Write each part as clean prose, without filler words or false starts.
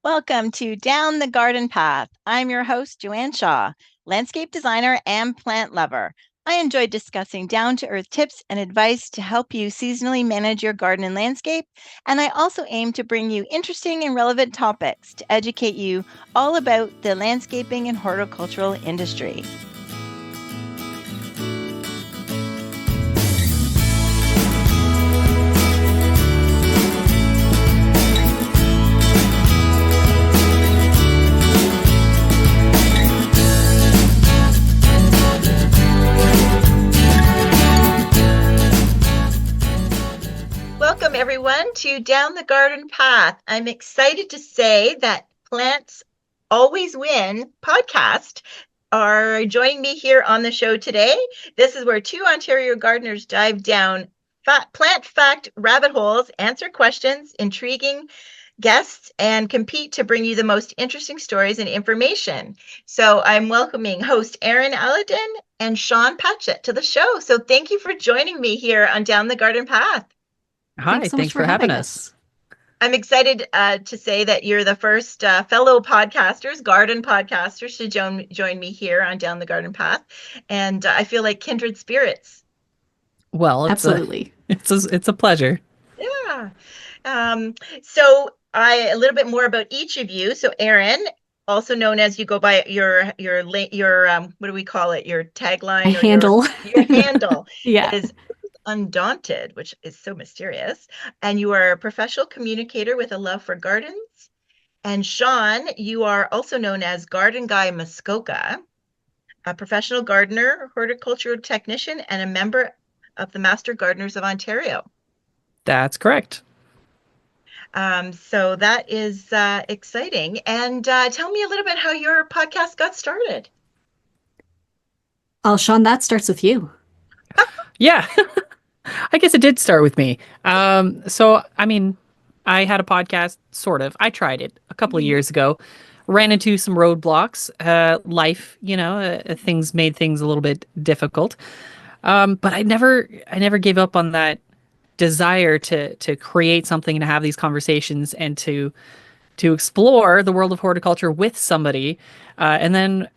Welcome to Down the Garden Path. I'm your host, Joanne Shaw, landscape designer and plant lover. I enjoy discussing down-to-earth tips and advice to help you seasonally manage your garden and landscape. And I also aim to bring you interesting and relevant topics to educate you all about the landscaping and horticultural industry. Welcome, everyone, to Down the Garden Path. I'm excited to say that Plants Always Win podcast are joining me here on the show today. This is where two Ontario gardeners dive down plant fact rabbit holes, answer questions, intriguing guests, and compete to bring you the most interesting stories and information. So I'm welcoming host Erin Alladin and Sean Patchett to the show. So thank you for joining me here on Down the Garden Path. Hi, thanks for having us. I'm excited to say that you're the first fellow podcasters, garden podcasters, to join me here on Down the Garden Path. And I feel like kindred spirits. Well, absolutely. It's a pleasure. Yeah. So a little bit more about each of you. So Erin, also known as, you go by your what do we call it? Your tagline, or handle. Your handle Yeah. is Undaunted, which is so mysterious. And you are a professional communicator with a love for gardens. And Sean, you are also known as Garden Guy Muskoka, a professional gardener, horticultural technician, and a member of the Master Gardeners of Ontario. That's correct. So that is exciting. And tell me a little bit how your podcast got started. Oh, Sean, that starts with you. Yeah. I guess it did start with me. So, I mean, I had a podcast, sort of. I tried it a couple of years ago, ran into some roadblocks. Life, things made things a little bit difficult. But I never gave up on that desire to create something and to have these conversations and to explore the world of horticulture with somebody. And then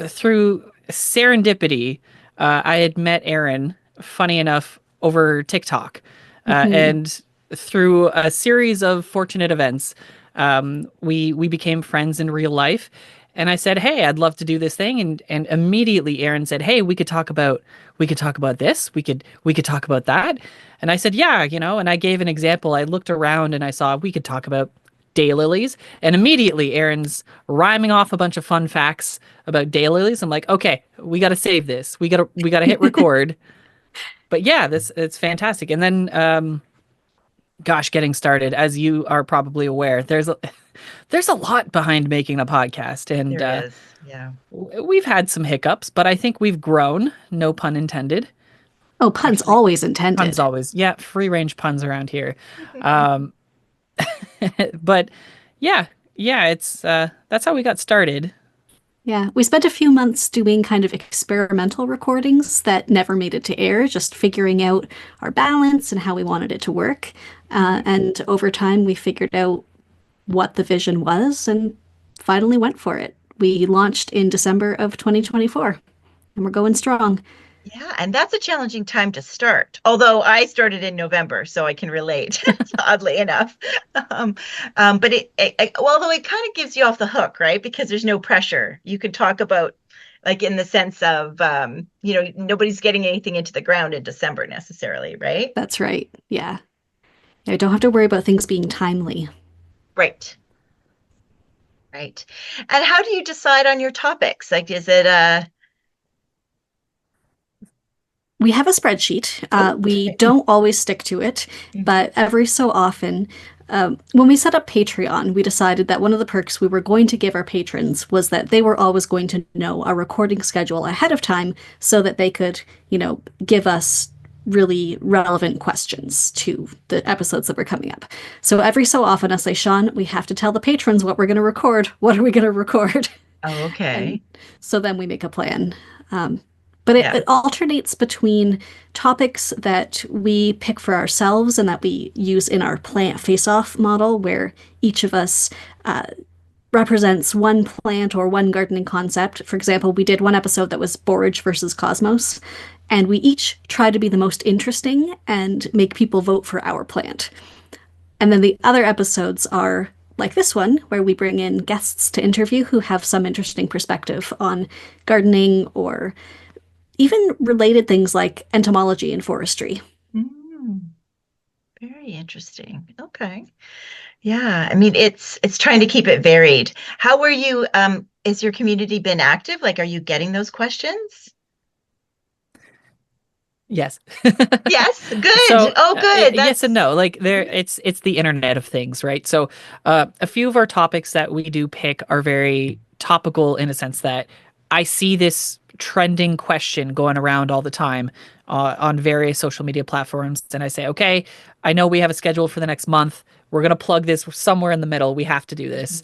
through serendipity, I had met Erin, funny enough, over TikTok. And through a series of fortunate events, we became friends in real life. And I said, hey, I'd love to do this thing. And immediately Erin said, hey, we could talk about this. We could talk about that. And I said, yeah, and I gave an example. I looked around and I saw we could talk about daylilies. And immediately Erin's rhyming off a bunch of fun facts about daylilies. I'm like, okay, we got to save this. We got to hit record. But yeah, it's fantastic. And then, getting started, as you are probably aware, there's a lot behind making a podcast, and There is. Yeah. We've had some hiccups, but I think we've grown. No pun intended. Oh, puns always intended. Puns always. Yeah, free range puns around here. But yeah, it's that's how we got started. Yeah, we spent a few months doing kind of experimental recordings that never made it to air, just figuring out our balance and how we wanted it to work. And over time, we figured out what the vision was and finally went for it. We launched in December of 2024, and we're going strong. Yeah, and that's a challenging time to start. Although I started in November, so I can relate, oddly enough. But although it kind of gives you off the hook, right? Because there's no pressure. You can talk about, like, in the sense of, nobody's getting anything into the ground in December necessarily, right? That's right. Yeah. I don't have to worry about things being timely. Right. Right. And how do you decide on your topics? Like, is it We have a spreadsheet. We don't always stick to it, but every so often, when we set up Patreon, we decided that one of the perks we were going to give our patrons was that they were always going to know our recording schedule ahead of time so that they could, give us really relevant questions to the episodes that were coming up. So every so often I say, Sean, we have to tell the patrons what we're going to record. What are we going to record? Oh, okay. So then we make a plan. But Yeah. it alternates between topics that we pick for ourselves and that we use in our plant face-off model, where each of us represents one plant or one gardening concept. For example, we did one episode that was borage versus cosmos, and we each try to be the most interesting and make people vote for our plant. And then the other episodes are like this one, where we bring in guests to interview who have some interesting perspective on gardening or even related things like entomology and forestry. Mm, very interesting. Okay. Yeah, I mean it's trying to keep it varied. How were you is your community been active? Like are you getting those questions? Yes. Yes, good. So Oh, good. yes and That's no. Like it's the internet of things, right? So a few of our topics that we do pick are very topical in a sense that I see this trending question going around all the time on various social media platforms, and I say, okay, I know we have a schedule for the next month. We're gonna plug this somewhere in the middle. We have to do this.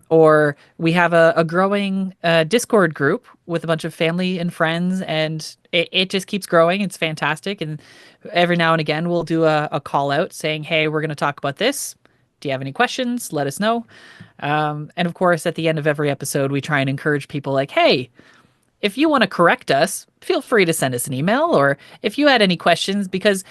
Or we have a growing Discord group with a bunch of family and friends, and it just keeps growing. It's fantastic. And every now and again, we'll do a call out saying, hey, we're going to talk about this. Do you have any questions? Let us know. And of course, at the end of every episode, we try and encourage people like, hey, if you want to correct us, feel free to send us an email, or if you had any questions, because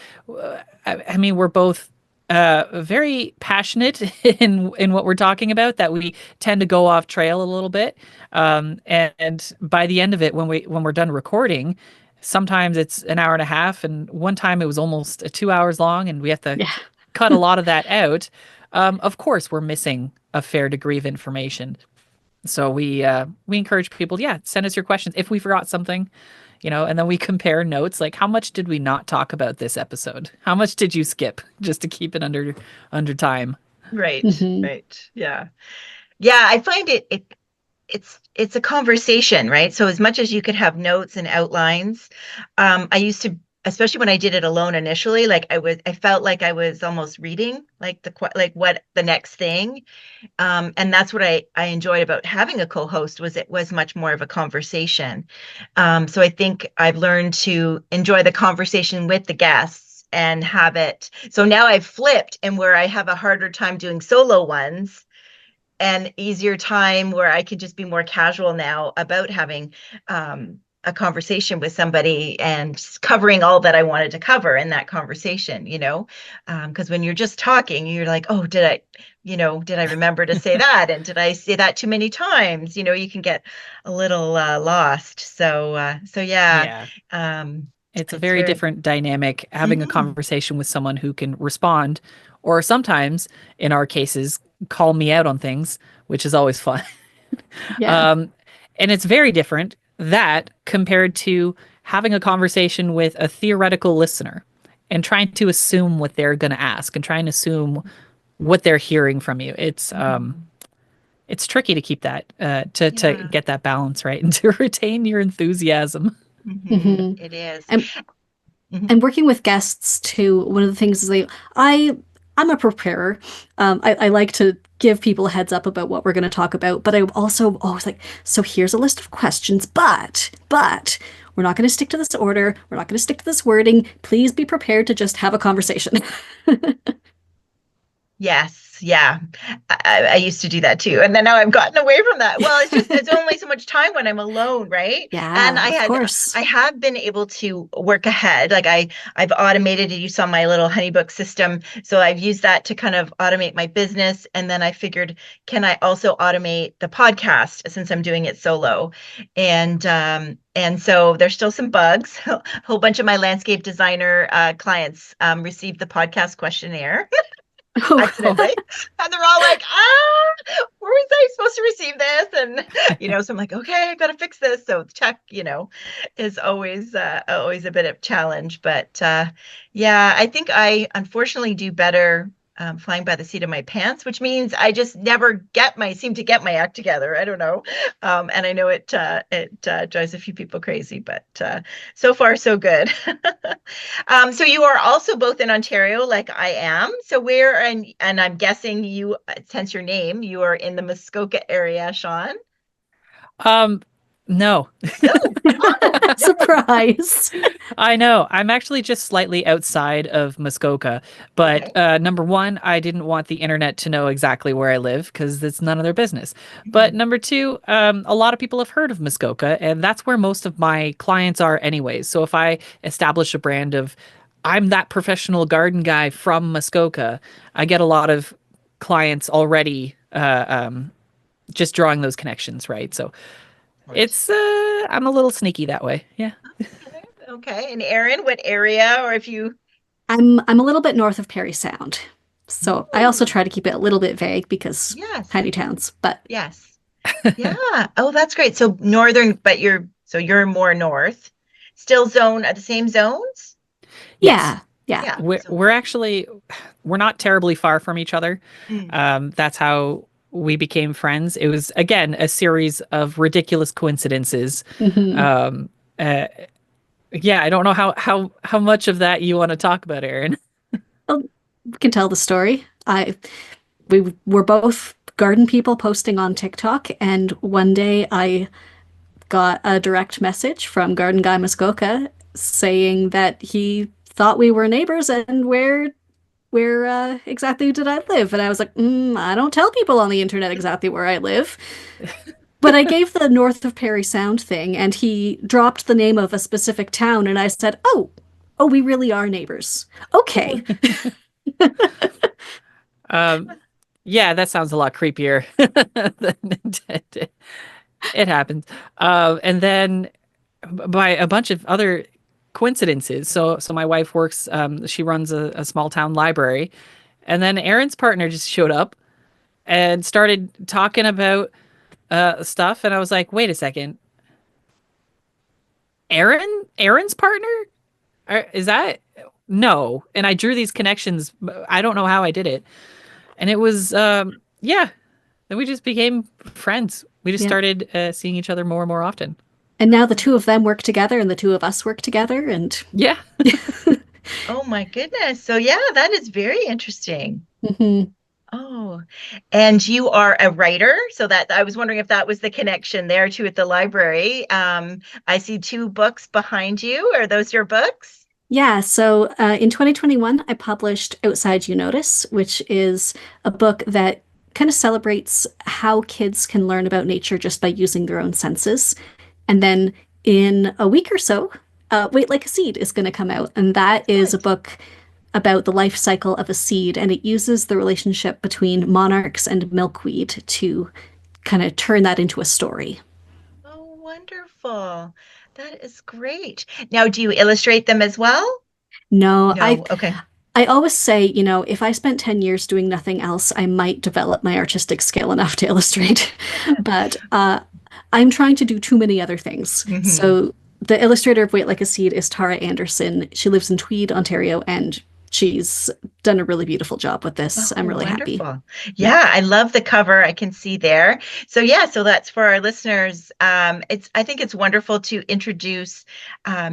I mean, we're both very passionate in what we're talking about, that we tend to go off trail a little bit. And by the end of it, when we're done recording, sometimes it's an hour and a half, and one time it was almost 2 hours long, and we have to Yeah. cut a lot of that out. Of course, we're missing a fair degree of information. So we encourage people, yeah, send us your questions if we forgot something, and then we compare notes, like how much did we not talk about this episode? How much did you skip just to keep it under time? right, Mm-hmm. right. Yeah. Yeah, I find it's a conversation, right? So as much as you could have notes and outlines, I used to, especially when I did it alone initially, like I felt like I was almost reading like like what the next thing. And that's what I enjoyed about having a co-host was it was much more of a conversation. So I think I've learned to enjoy the conversation with the guests and have it. So now I've flipped and where I have a harder time doing solo ones and easier time where I can just be more casual now about having a conversation with somebody and covering all that I wanted to cover in that conversation, because when you're just talking, you're like, oh, did I remember to say that? And did I say that too many times? You can get a little lost. So yeah, Yeah. um, It's a it's very very, different dynamic having a Mhm. conversation with someone who can respond, or sometimes, in our cases, call me out on things, which is always fun. Yeah. Um, and it's very different that compared to having a conversation with a theoretical listener and trying to assume what they're going to ask and trying to assume what they're hearing from you. It's tricky to keep that to Yeah. get that balance right and to retain your enthusiasm. Mm-hmm. It is. And Mhm. and working with guests too, one of the things is I I'm a preparer. I like to give people a heads up about what we're going to talk about, but I also always like, so here's a list of questions, but we're not going to stick to this order. We're not going to stick to this wording. Please be prepared to just have a conversation. Yes, yeah. I used to do that too. And then now I've gotten away from that. Well, it's only so much time when I'm alone, right? And Yeah, of course. I have been able to work ahead. Like I've automated it. You saw my little HoneyBook system. So I've used that to kind of automate my business. And then I figured, can I also automate the podcast since I'm doing it solo? And so there's still some bugs. A whole bunch of my landscape designer clients received the podcast questionnaire accidentally. And they're all like, where was I supposed to receive this? And, so I'm like, okay, I got to fix this. So tech, is always a bit of challenge. But yeah, I think I unfortunately do better flying by the seat of my pants, which means I just never seem to get my act together. I don't know. And I know it drives a few people crazy, but so far so good. So you are also both in Ontario, like I am. So where, and I'm guessing hence your name, you are in the Muskoka area, Sean. Um, No. No. Oh, Surprise. I know. I'm actually just slightly outside of Muskoka, but okay. number one, I didn't want the internet to know exactly where I live because it's none of their business. But Mhm. number two, a lot of people have heard of Muskoka, and that's where most of my clients are, anyways. So if I establish a brand of I'm that professional garden guy from Muskoka, I get a lot of clients already just drawing those connections, right? So Of course. it's I'm a little sneaky that way. Yeah. Okay. Okay. And Erin, what area, or if you, I'm a little bit north of Parry Sound. So I also Ooh, try to keep it a little bit vague because yes, tiny towns, but yes. Yeah. Oh, that's great. So northern, but you're more north. Still zone at the same zones? Yes. yeah, yeah. Yeah. We're So, we're actually we're not terribly far from each other. mm, That's how we became friends. It was again a series of ridiculous coincidences. Hmm. Um, uh, yeah, I don't know how much of that you want to talk about, Aaron. Well, we can tell the story. We were both garden people posting on TikTok, and one day I got a direct message from Garden Guy Muskoka saying that he thought we were neighbors and where exactly did I live? And I was like, I don't tell people on the internet exactly where I live. But I gave the north of Parry Sound thing, and he dropped the name of a specific town, and I said, oh, we really are neighbors. Okay. Um, yeah, that sounds a lot creepier than intended. It happens. And then by a bunch of other coincidences. So my wife works, she runs a small town library, and then Aaron's partner just showed up and started talking about stuff, and I was like, wait a second, Aaron's partner? Is that no? And I drew these connections. I don't know how I did it, and it was yeah. Then we just became friends. We just Yeah. started seeing each other more and more often. And now the two of them work together and the two of us work together. And Yeah. oh my goodness. So yeah, that is very interesting. Mhm. Oh, and you are a writer, so that I was wondering if that was the connection there too at the library. I see two books behind you. Are those your books? Yeah, so in 2021, I published Outside You Notice, which is a book that kind of celebrates how kids can learn about nature just by using their own senses. And then in a week or so, Wait Like a Seed is going to come out. And that is a Excellent. book about the life cycle of a seed. And it uses the relationship between monarchs and milkweed to kind of turn that into a story. Oh, wonderful. That is great. Now, do you illustrate them as well? No, No. Okay. I always say, if I spent 10 years doing nothing else, I might develop my artistic skill enough to illustrate. But I'm trying to do too many other things. Hmm. So the illustrator of Wait Like a Seed is Tara Anderson. She lives in Tweed, Ontario, and she's done a really beautiful job with this. Oh, I'm really happy. wonderful. Yeah. Yeah, I love the cover. I can see there. So yeah, so that's for our listeners. I think it's wonderful to introduce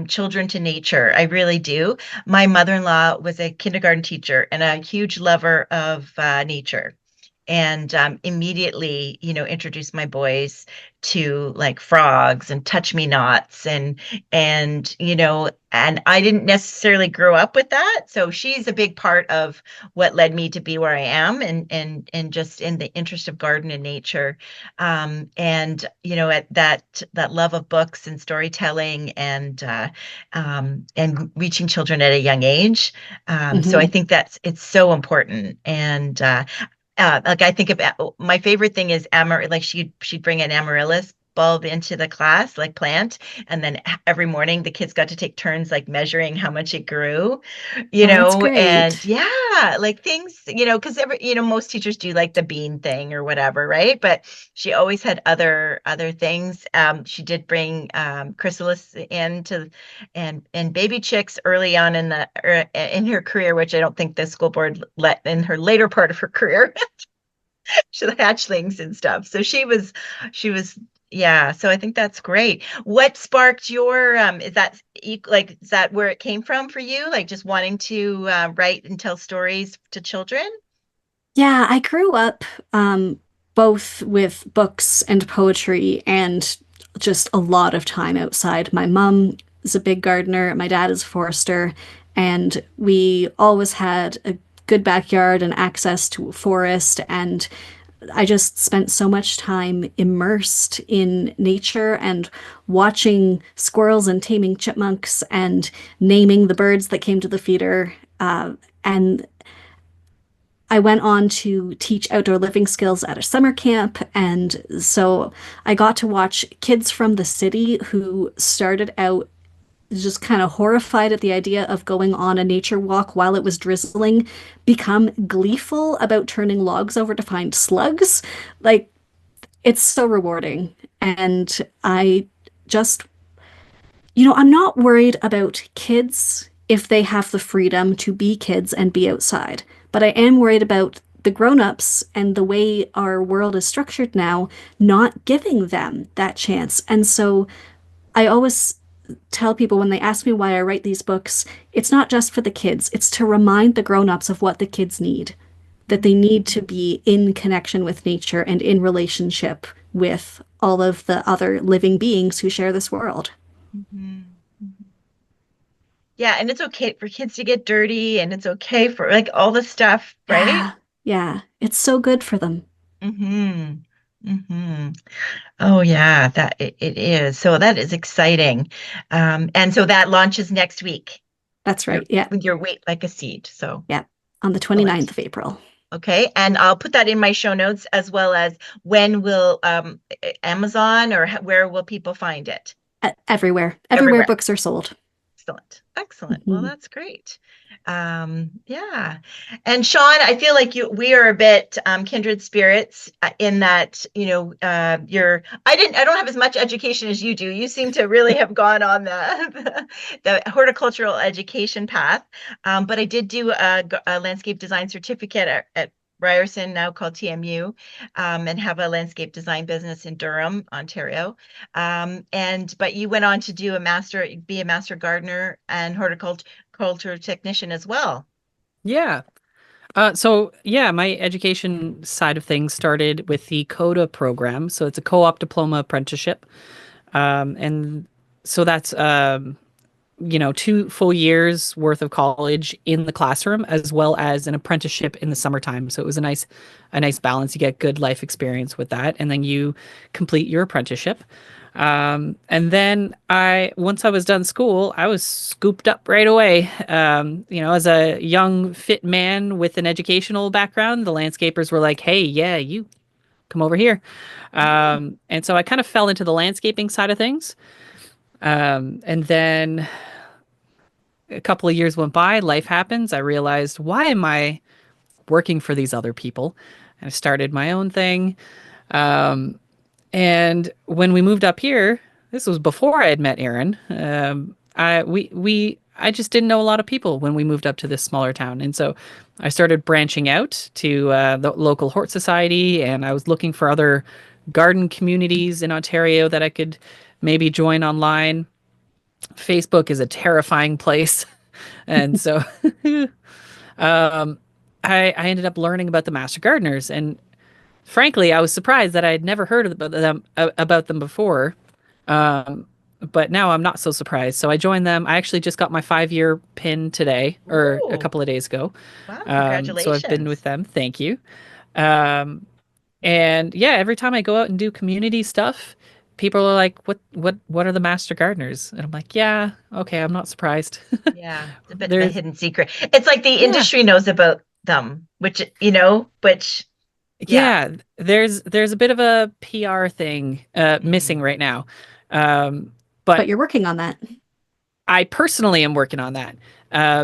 children to nature. I really do. My mother-in-law was a kindergarten teacher and a huge lover of nature. And immediately, introduced my boys to like frogs and touch me nots and I didn't necessarily grow up with that. So she's a big part of what led me to be where I am and just in the interest of garden and nature. And at that love of books and storytelling and reaching children at a young age. So I Hmm. think it's so important. And like I think about my favorite thing is like she'd bring an amaryllis bulb into the class, like plant, and then every morning the kids got to take turns like measuring how much it grew, Oh, that's and great. yeah, like things, because most teachers do like the bean thing or whatever, right? But she always had other things. She did bring chrysalis into and baby chicks early on in her career, which I don't think the school board let in her later part of her career. She the hatchlings and stuff. So she was yeah. So I think that's great. What sparked your is that where it came from for you? Like just wanting to write and tell stories to children? Yeah, I grew up both with books and poetry and just a lot of time outside. My mom is a big gardener, my dad is a forester, and we always had a good backyard and access to a forest. And I just spent so much time immersed in nature and watching squirrels and taming chipmunks and naming the birds that came to the feeder. And I went on to teach outdoor living skills at a summer camp. And so I got to watch kids from the city who started out just kind of horrified at the idea of going on a nature walk while it was drizzling become gleeful about turning logs over to find slugs. Like, it's so rewarding. And I just, I'm not worried about kids if they have the freedom to be kids and be outside. But I am worried about the grown-ups and the way our world is structured now, not giving them that chance. And so I always tell people when they ask me why I write these books, it's not just for the kids, it's to remind the grown-ups of what the kids need, that they need to be in connection with nature and in relationship with all of the other living beings who share this world. Mm-hmm. Yeah, and it's okay for kids to get dirty, and it's okay for like all the stuff, right? Yeah, yeah, it's so good for them. Mm-hmm. Mm-hmm. Oh yeah, it is. So that is exciting. And so that launches next week. That's right. Yeah. With your weight like a seed. So yeah, on the 29th of April. Okay, and I'll put that in my show notes, as well as when will Amazon, or where will people find it? Everywhere books are sold. Excellent. Well, that's great. Yeah. And Sean, I feel like we are a bit kindred spirits in that, I don't have as much education as you do. You seem to really have gone on the horticultural education path. But I did do a landscape design certificate at Ryerson, now called TMU, and have a landscape design business in Durham, Ontario. But you went on to be a master gardener and horticulture technician as well. Yeah. My education side of things started with the CODA program. So it's a co-op diploma apprenticeship. And so that's 2 full years worth of college in the classroom, as well as an apprenticeship in the summertime. So it was a nice balance. You get good life experience with that, and then you complete your apprenticeship. And then once I was done school, I was scooped up right away. As a young, fit man with an educational background, the landscapers were like, "Hey, yeah, you come over here." And so I kind of fell into the landscaping side of things. And then a couple of years went by, life happens. I realized, why am I working for these other people? And I started my own thing. And when we moved up here, this was before I had met Erin. I just didn't know a lot of people when we moved up to this smaller town. And so I started branching out to the local Hort Society, and I was looking for other garden communities in Ontario that I could maybe join online. Facebook is a terrifying place. And so I ended up learning about the Master Gardeners. And frankly, I was surprised that I had never heard about them before. But now I'm not so surprised. So I joined them. I actually just got my 5-year pin today, or a couple of days ago. Wow, congratulations. So I've been with them. Thank you. And yeah, every time I go out and do community stuff, people are like, what are the Master Gardeners? And I'm like, yeah, okay, I'm not surprised. Yeah, it's a bit of a hidden secret. It's like the industry knows about them, which yeah, there's a bit of a PR thing missing right now. But you're working on that. I personally am working on that.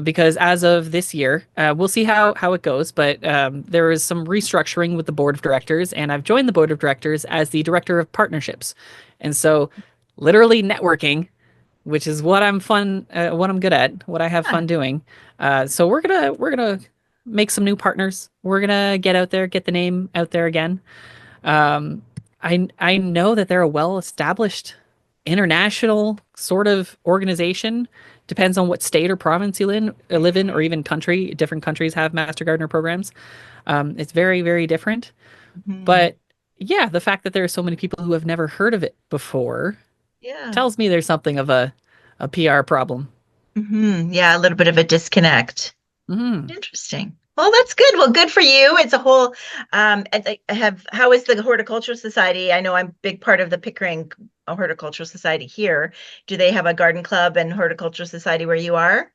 Because as of this year, we'll see how it goes. But there is some restructuring with the board of directors, and I've joined the board of directors as the director of partnerships. And so, literally networking, which is what I'm good at, what I have fun doing. So we're gonna make some new partners. We're gonna get out there, get the name out there again. I know that they're a well-established international sort of organization. Depends on what state or province you live in, or even country. Different countries have Master Gardener programs. It's very, very different. Mm-hmm. But yeah, the fact that there are so many people who have never heard of it before Yeah. tells me there's something of a PR problem. Yeah, a little bit of a disconnect. Hmm. Interesting. Well, that's good. Well, good for you. It's a whole how is the Horticultural Society? I know I'm a big part of the Pickering Horticultural Society here. Do they have a garden club and horticultural society where you are?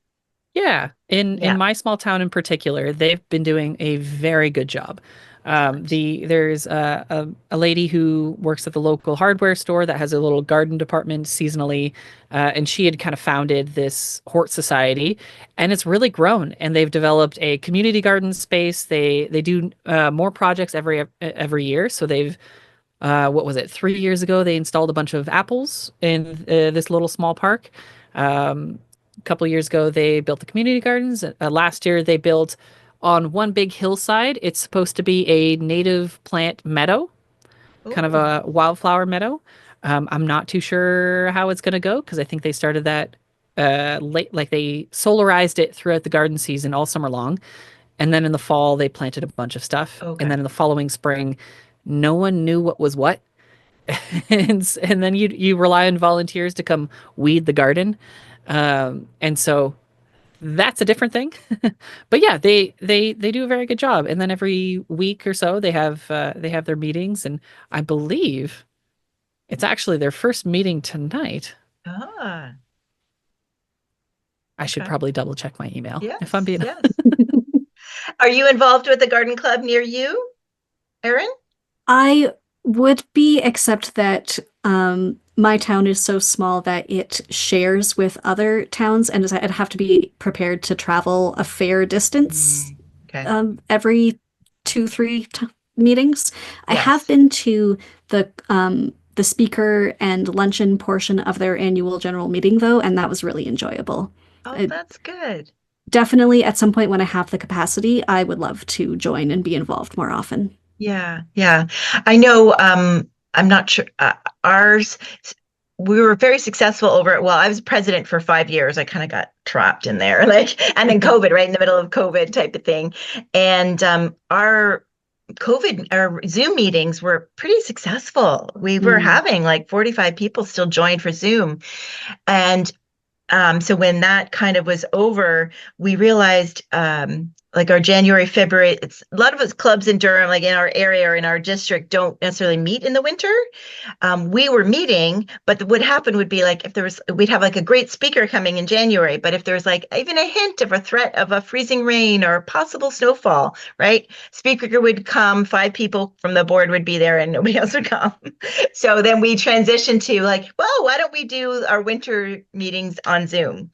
Yeah, in Yeah. my small town in particular, they've been doing a very good job. Excellent. There's a lady who works at the local hardware store that has a little garden department seasonally, and she had kind of founded this Hort Society, and it's really grown. And they've developed a community garden space. They do more projects every year. So they've what was it, 3 years ago, they installed a bunch of apples in this little small park. A couple of years ago, they built the community gardens. Last year, they built on one big hillside. It's supposed to be a native plant meadow, kind of Oh, a wildflower meadow. I'm not too sure how it's going to go because I think they started that late, like they solarized it throughout the garden season all summer long. And then in the fall, they planted a bunch of stuff. And okay. then in the following spring, no one knew what was what. And then you rely on volunteers to come weed the garden. And so that's a different thing. But yeah, they do a very good job. And then every week or so they have their meetings, and I believe it's actually their first meeting tonight. Ah, I should okay. probably double check my email if I'm Yes, being yes. Are you involved with the garden club near you, Erin? I would be, except that my town is so small that it shares with other towns, and I'd have to be prepared to travel a fair distance Okay. every two, three meetings. I have Yes. been to the speaker and luncheon portion of their annual general meeting, though, and that was really enjoyable. Oh, I, that's good. definitely, at some point when I have the capacity, I would love to join and be involved more often. Yeah, yeah. I know, I'm not sure, ours, we were very successful over it. Well, I was president for 5 years. I kind of got trapped in there, like, and then COVID, right in the middle of COVID type of thing. And our Zoom meetings were pretty successful. We were Mm. having like 45 people still join for Zoom. And so when that kind of was over, we realized like our January, February, it's a lot of us clubs in Durham, like in our area or in our district, don't necessarily meet in the winter. We were meeting, but what happened would be like if there was, we'd have like a great speaker coming in January, but if there's like even a hint of a threat of a freezing rain or possible snowfall, right? Speaker would come, 5 people from the board would be there, and nobody else would come. So then we transitioned to like, well, why don't we do our winter meetings on Zoom?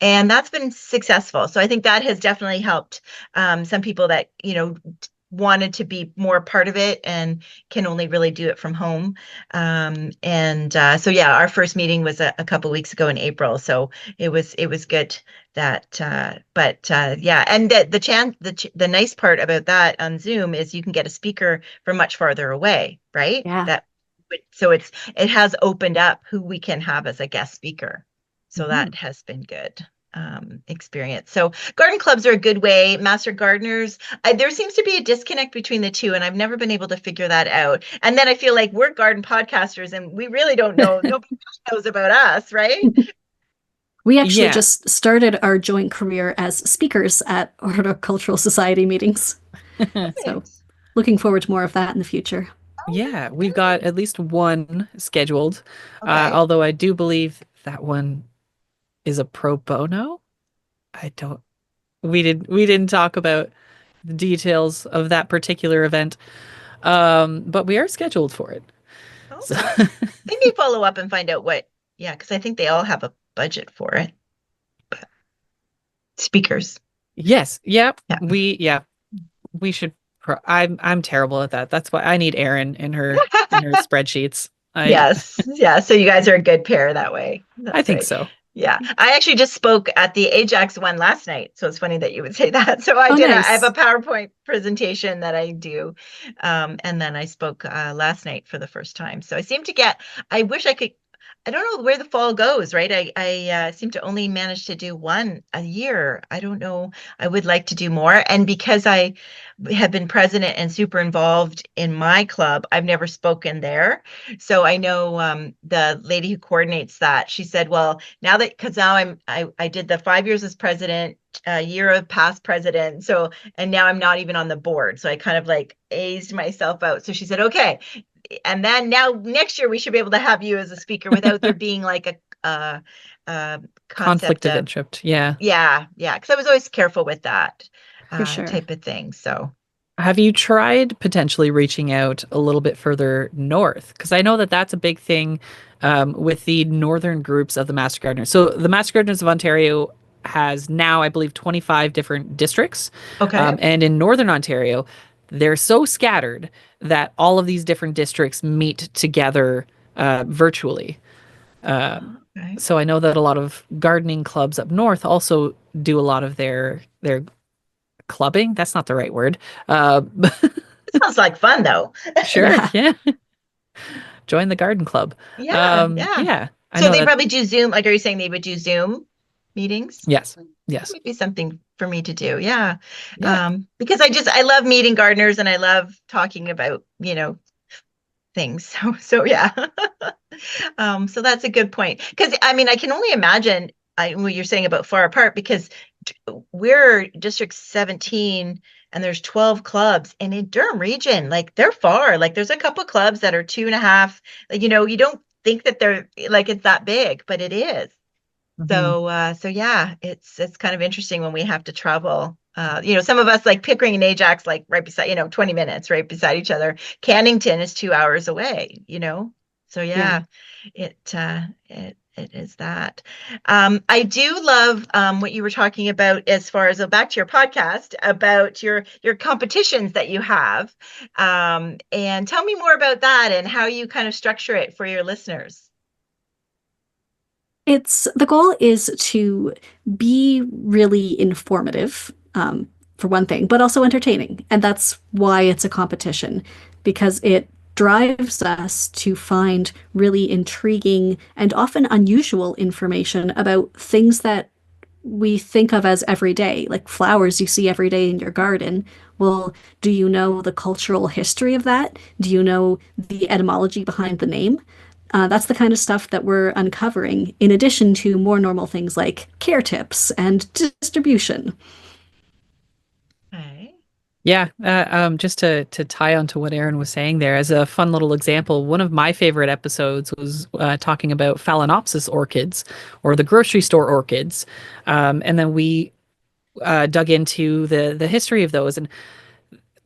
And that's been successful. So I think that has definitely helped some people that, wanted to be more part of it and can only really do it from home. And so yeah, our first meeting was a couple weeks ago in April. So it was good that but yeah, and the nice part about that on Zoom is you can get a speaker from much farther away, right? Yeah. So it has opened up who we can have as a guest speaker. So Mhm. that has been good experience. So garden clubs are a good way. Master gardeners, there seems to be a disconnect between the two, and I've never been able to figure that out. And then I feel like we're garden podcasters, and we really don't know. Nobody knows about us, right? We actually Yeah. just started our joint career as speakers at Horticultural Society meetings. So, Right. looking forward to more of that in the future. Oh, Yeah, we've got at least one scheduled. okay. Although I do believe that one is a pro bono. I don't we didn't talk about the details of that particular event. But we are scheduled for it. So Okay. Maybe follow up and find out what. Yeah, because I think they all have a budget for it. Speakers. yes, yep. Yeah. We should I'm terrible at that. That's why I need Erin in her spreadsheets. I Yes. Yeah. So you guys are a good pair that way. I That's think great. so. Yeah. I actually just spoke at the Ajax one last night. So it's funny that you would say that. So Oh, I have a nice. PowerPoint presentation that I do. And then I spoke last night for the first time. So I wish I could. I don't know where the fall goes, right? I seem to only manage to do one a year. I don't know. I would like to do more. And because I have been president and super involved in my club, I've never spoken there. So I know the lady who coordinates that, she said, well, now that, because now I did the 5 years as president, a year of past president. So, and now I'm not even on the board. So I kind of like aged myself out. So she said, okay, and then now next year we should be able to have you as a speaker without there being like a Conflict concept of of, interest. Yeah. yeah, because I was always careful with that For sure. type of thing. So Have you tried potentially reaching out a little bit further north? Because I know that that's a big thing with the northern groups of the Master Gardeners. So the Master Gardeners of Ontario has now, I believe, 25 different districts. okay. And in northern Ontario, they're so scattered that all of these different districts meet together virtually. Okay. So I know that a lot of gardening clubs up north also do a lot of their clubbing. That's not the right word. Uh, It sounds like fun though. Sure. Yeah. Yeah. Join the garden club. Yeah, yeah. Yeah. I So know they that. probably do Zoom. Like, are you saying they would do Zoom meetings? Yes. That Yes. might be something for me to do. Yeah. Yeah. Because I love meeting gardeners and I love talking about, things. So yeah. So that's a good point. Because I mean, I can only imagine what you're saying about far apart because we're District 17 and there's 12 clubs. And in Durham region, like they're far. Like there's a couple clubs that are 2.5. Like, you don't think that they're like it's that big, but it is. Mhm. So yeah, it's kind of interesting when we have to travel. Some of us like Pickering and Ajax, like right beside, 20 minutes right beside each other. Cannington is 2 hours away. So Yeah. yeah, it is that. I do love what you were talking about as far as back to your podcast about your competitions that you have. And tell me more about that and how you kind of structure it for your listeners. The goal is to be really informative, for one thing, but also entertaining. And that's why it's a competition, because it drives us to find really intriguing and often unusual information about things that we think of as everyday, like flowers you see every day in your garden. Well, do you know the cultural history of that? Do you know the etymology behind the name? That's the kind of stuff that we're uncovering, in addition to more normal things like care tips and distribution. Okay. Yeah. Just to tie on to what Erin was saying there, as a fun little example, one of my favorite episodes was talking about Phalaenopsis orchids or the grocery store orchids. And then we dug into the history of those. And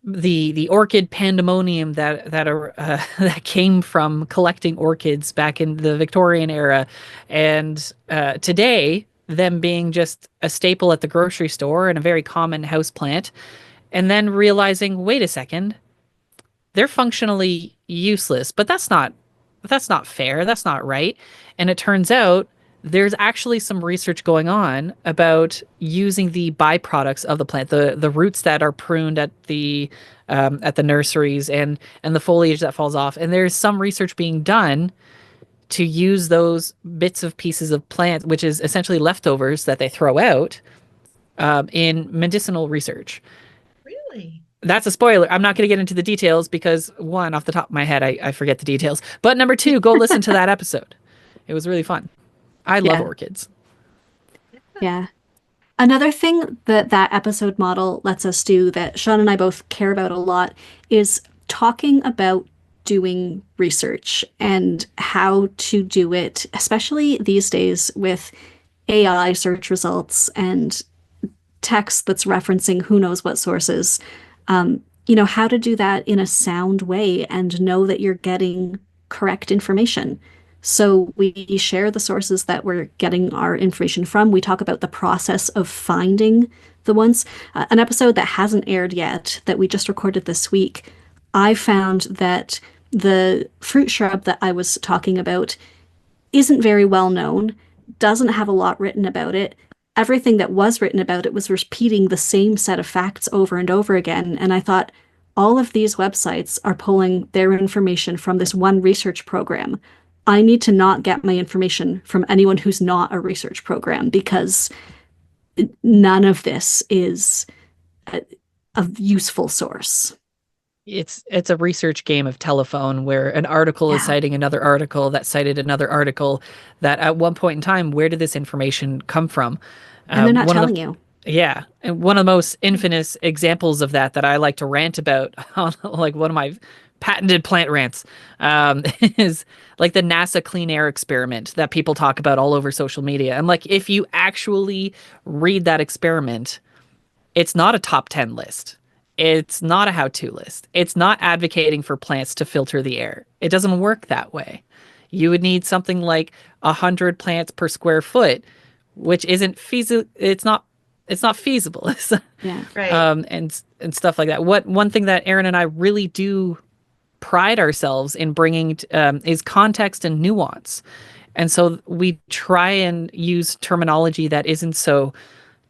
the orchid pandemonium that came from collecting orchids back in the Victorian era, and today them being just a staple at the grocery store and a very common house plant, and then realizing, wait a second, they're functionally useless, but that's not fair. That's not right. And it turns out there's actually some research going on about using the byproducts of the plant, the roots that are pruned at the nurseries and the foliage that falls off. And there's some research being done to use those bits of pieces of plant, which is essentially leftovers that they throw out, in medicinal research. Really? That's a spoiler. I'm not going to get into the details because one, off the top of my head, I forget the details. But number two, go listen to that episode. It was really fun. I love Yeah, orchids. yeah. Another thing that that episode model lets us do that Sean and I both care about a lot is talking about doing research and how to do it, especially these days with AI search results and text that's referencing who knows what sources. How to do that in a sound way and know that you're getting correct information. So we share the sources that we're getting our information from. We talk about the process of finding the ones. An episode that hasn't aired yet that we just recorded this week, I found that the fruit shrub that I was talking about isn't very well known, doesn't have a lot written about it. Everything that was written about it was repeating the same set of facts over and over again. And I thought, all of these websites are pulling their information from this one research program. I need to not get my information from anyone who's not a research program, because none of this is a useful source. It's a research game of telephone where an article is Yeah. citing another article that cited another article that at one point in time, where did this information come from? And they're not One of telling the you. Yeah, and one of the most infamous examples of that I like to rant about on like one of my patented plant rants is like the NASA clean air experiment that people talk about all over social media. I'm like, if you actually read that experiment, it's not a top 10 list. It's not a how-to list. It's not advocating for plants to filter the air. It doesn't work that way. You would need something like 100 plants per square foot, which isn't feasible. It's not feasible. Yeah. Right. And stuff like that. One thing that Erin and I really do pride ourselves in bringing is context and nuance. And so we try and use terminology that isn't so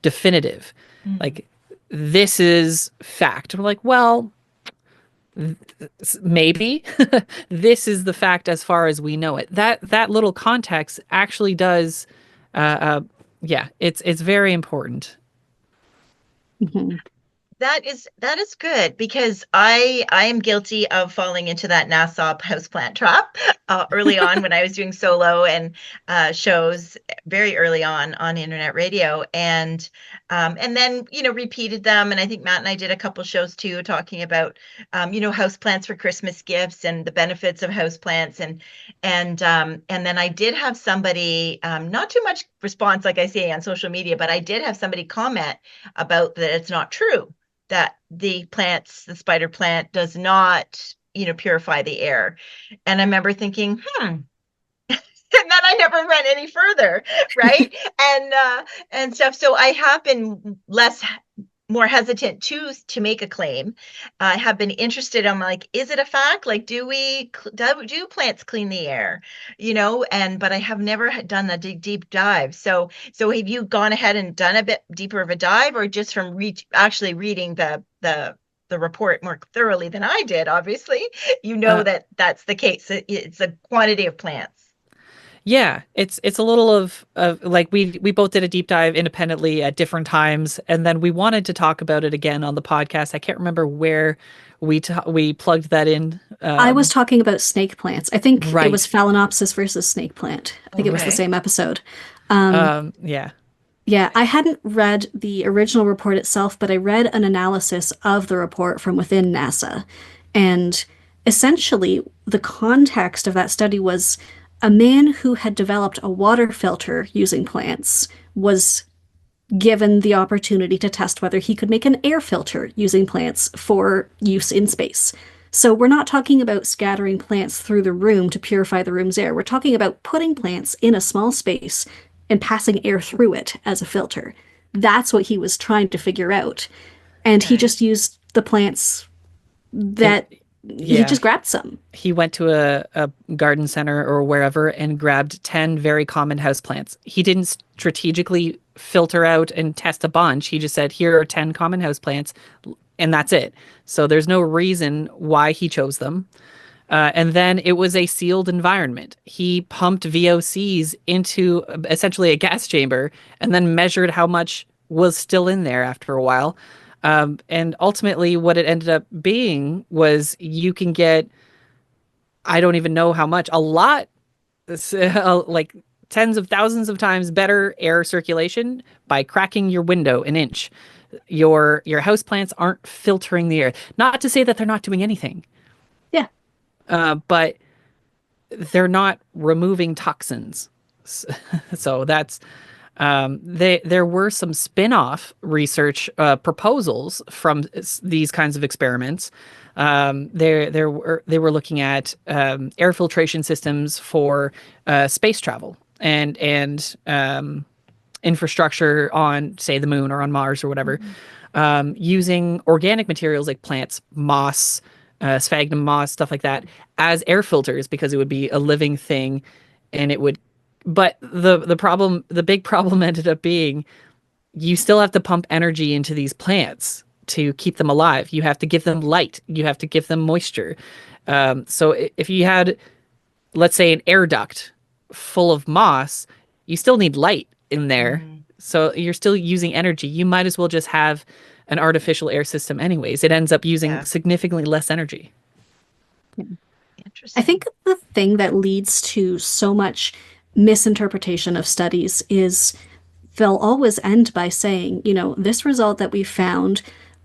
definitive. Like, this is fact. We're like, well, maybe this is the fact as far as we know it. That little context actually does, yeah, it's very important. Mhm. That is good, because I am guilty of falling into that NASA houseplant trap early on when I was doing solo and shows very early on internet radio, and then repeated them. And I think Matt and I did a couple shows too, talking about houseplants for Christmas gifts and the benefits of houseplants, and then I did have somebody, not too much response like I say on social media, but I did have somebody comment about that it's not true that the spider plant does not, purify the air. And I remember thinking, and then I never went any further, right? And stuff. So I have been more hesitant to make a claim. I have been interested. I'm like, is it a fact? Like, do plants clean the air? But I have never done a deep dive. So have you gone ahead and done a bit deeper of a dive, or just from actually reading the report more thoroughly than I did? Obviously, that that's the case. It's a quantity of plants. Yeah, it's a little of like we both did a deep dive independently at different times, and then we wanted to talk about it again on the podcast. I can't remember where we plugged that in. I was talking about snake plants. I think it was Right. Phalaenopsis versus snake plant. I think it was the Okay. same episode. Yeah. Yeah, I hadn't read the original report itself, but I read an analysis of the report from within NASA. And essentially, the context of that study was a man who had developed a water filter using plants was given the opportunity to test whether he could make an air filter using plants for use in space. So we're not talking about scattering plants through the room to purify the room's air. We're talking about putting plants in a small space and passing air through it as a filter. That's what he was trying to figure out. And he just used the plants that he Yeah. just grabbed some. He went to a garden center or wherever and grabbed 10 very common houseplants. He didn't strategically filter out and test a bunch. He just said, here are 10 common houseplants, and that's it. So there's no reason why he chose them. And then it was a sealed environment. He pumped VOCs into essentially a gas chamber and then measured how much was still in there after a while. And ultimately, what it ended up being was you can get, I don't even know how much, a lot, like tens of thousands of times better air circulation by cracking your window an inch. Your houseplants aren't filtering the air. Not to say that they're not doing anything, Yeah. but they're not removing toxins. So that's there were some spin-off research proposals from these kinds of experiments. They were looking at air filtration systems for space travel and infrastructure on, say, the moon or on Mars or whatever, using organic materials like plants, moss, sphagnum moss, stuff like that, as air filters, because it would be a living thing, and it would. But the big problem ended up being, you still have to pump energy into these plants to keep them alive. You have to give them light. You have to give them moisture. So if you had let's say an air duct full of moss, you still need light in there. Mhm. So you're still using energy. You might as well just have an artificial air system anyways. It ends up using Yeah, significantly less energy. I interesting. think the thing that leads to so much misinterpretation of studies is they'll always end by saying, this result that we found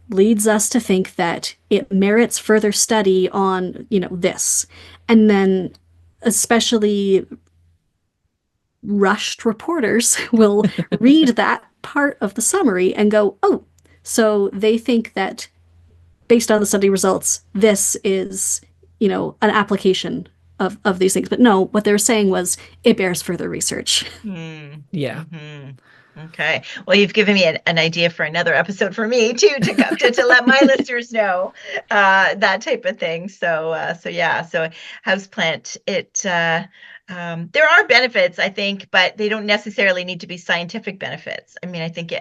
leads us to think that it merits further study on, this. And then, especially rushed reporters will read that part of the summary and go, oh, so they think that based on the study results, this is, an application of these things. But no, what they were saying was it bears further research. Hmm. Yeah. Hmm. Okay. Well, you've given me an idea for another episode for me too, to let my listeners know that type of thing. So yeah. So houseplant, there are benefits, I think, but they don't necessarily need to be scientific benefits. I mean, I think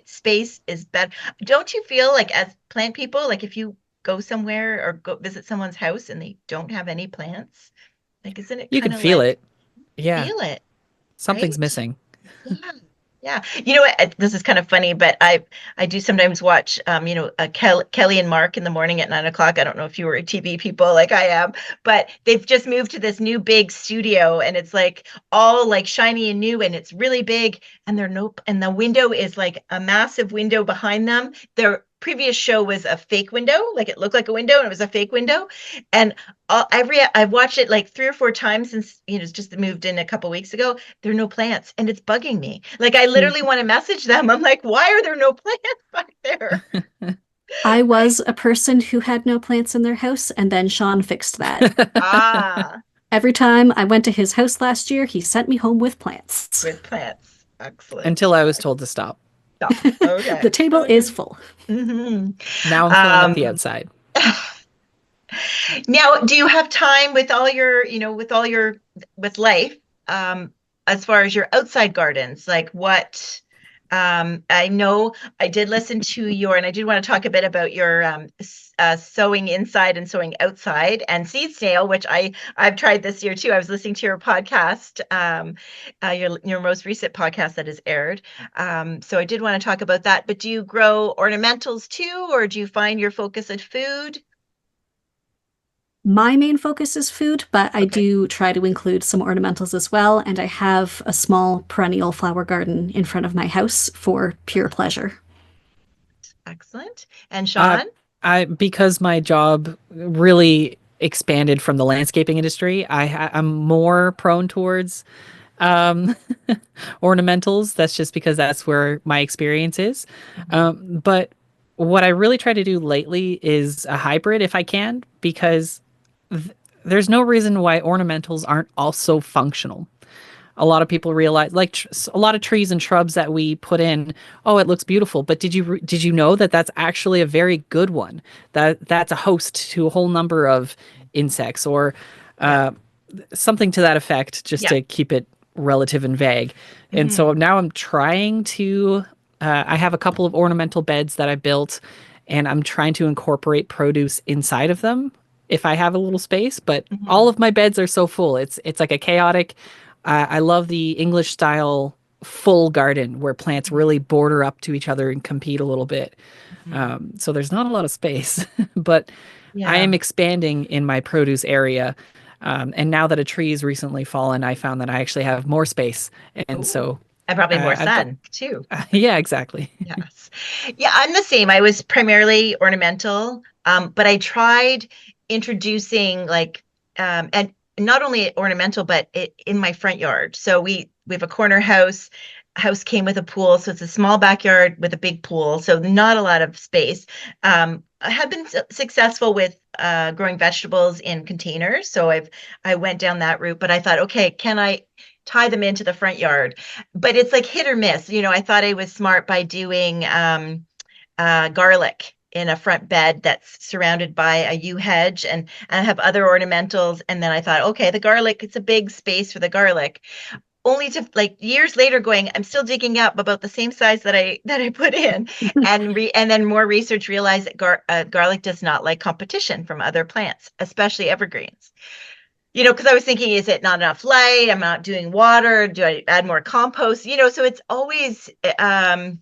space is better. Don't you feel like as plant people, like if you go somewhere or go visit someone's house and they don't have any plants, like isn't it You kind can of feel like it. Yeah. feel it, Something's right? missing. Yeah. Yeah. You know what? This is kind of funny, but I do sometimes watch, Kelly and Mark in the morning at 9 o'clock. I don't know if you were TV people like I am, but they've just moved to this new big studio and it's like all like shiny and new and it's really big and and the window is like a massive window behind them. Their previous show was a fake window, like it looked like a window and it was a fake window. And I've watched it like 3 or 4 times since, it's just moved in a couple weeks ago. There are no plants and it's bugging me. Like I literally want to message them. I'm like, why are there no plants back there? I Right? was a person who had no plants in their house, and then Sean fixed that. Ah, Every time I went to his house last year, he sent me home with plants. with plants. Excellent. Until I was told to stop. Stop. Okay. The table Okay. is full. Hmm. Now I'm filling up the Um, outside. Now, do you have time with all your, with life, as far as your outside gardens? Like what, I know I did listen to and I did want to talk a bit about your sowing inside and sowing outside and seed snail, which I've tried this year too. I was listening to your podcast, your most recent podcast that has aired. So I did want to talk about that. But do you grow ornamentals too, or do you find your focus at food? My main focus is food, but I Okay. do try to include some ornamentals as well, and I have a small perennial flower garden in front of my house for pure pleasure. Excellent. And Uh, Sean? because my job really expanded from the landscaping industry, I'm more prone towards um, ornamentals. That's just because that's where my experience is. Mhm. But what I really try to do lately is a hybrid if I can, because th there's no reason why ornamentals aren't also functional. A lot of people realize, like a lot of trees and shrubs that we put in, oh, it looks beautiful, but did you know that that's actually a very good one? That's a host to a whole number of insects or Yeah. uh, something to that effect, just Yeah. to keep it relative and vague. And so Hmm. now I'm trying to. I have a couple of ornamental beds that I built, and I'm trying to incorporate produce inside of them if I have a little space. But all Hmm. of my beds are so full. It's like a chaotic. I love the English style full garden where plants Hmm. really border up to each other and compete a little bit. Hmm. So there's not a lot of space, but I Yeah. am expanding in my produce area. And now that a tree has recently fallen, I found that I actually have more space. And Oh, so and probably more I've got, sun too. yeah, exactly. Yes. Yeah, I'm the same. I was primarily ornamental, but I tried introducing and not only ornamental, but in my front yard. So we have a corner house. House came with a pool, so it's a small backyard with a big pool, so not a lot of space. I have been successful with growing vegetables in containers, so I went down that route. But I thought, okay, can I tie them into the front yard? But it's like hit or miss. I thought I was smart by doing garlic in a front bed that's surrounded by a yew hedge, and I have other ornamentals. And then I thought, okay, the garlic, it's a big space for the garlic. Only to like years later going, I'm still digging up about the same size that I put in, and then more research realized that garlic does not like competition from other plants, especially evergreens. because I was thinking, is it not enough light? I'm not doing water. Do I add more compost? So it's always, I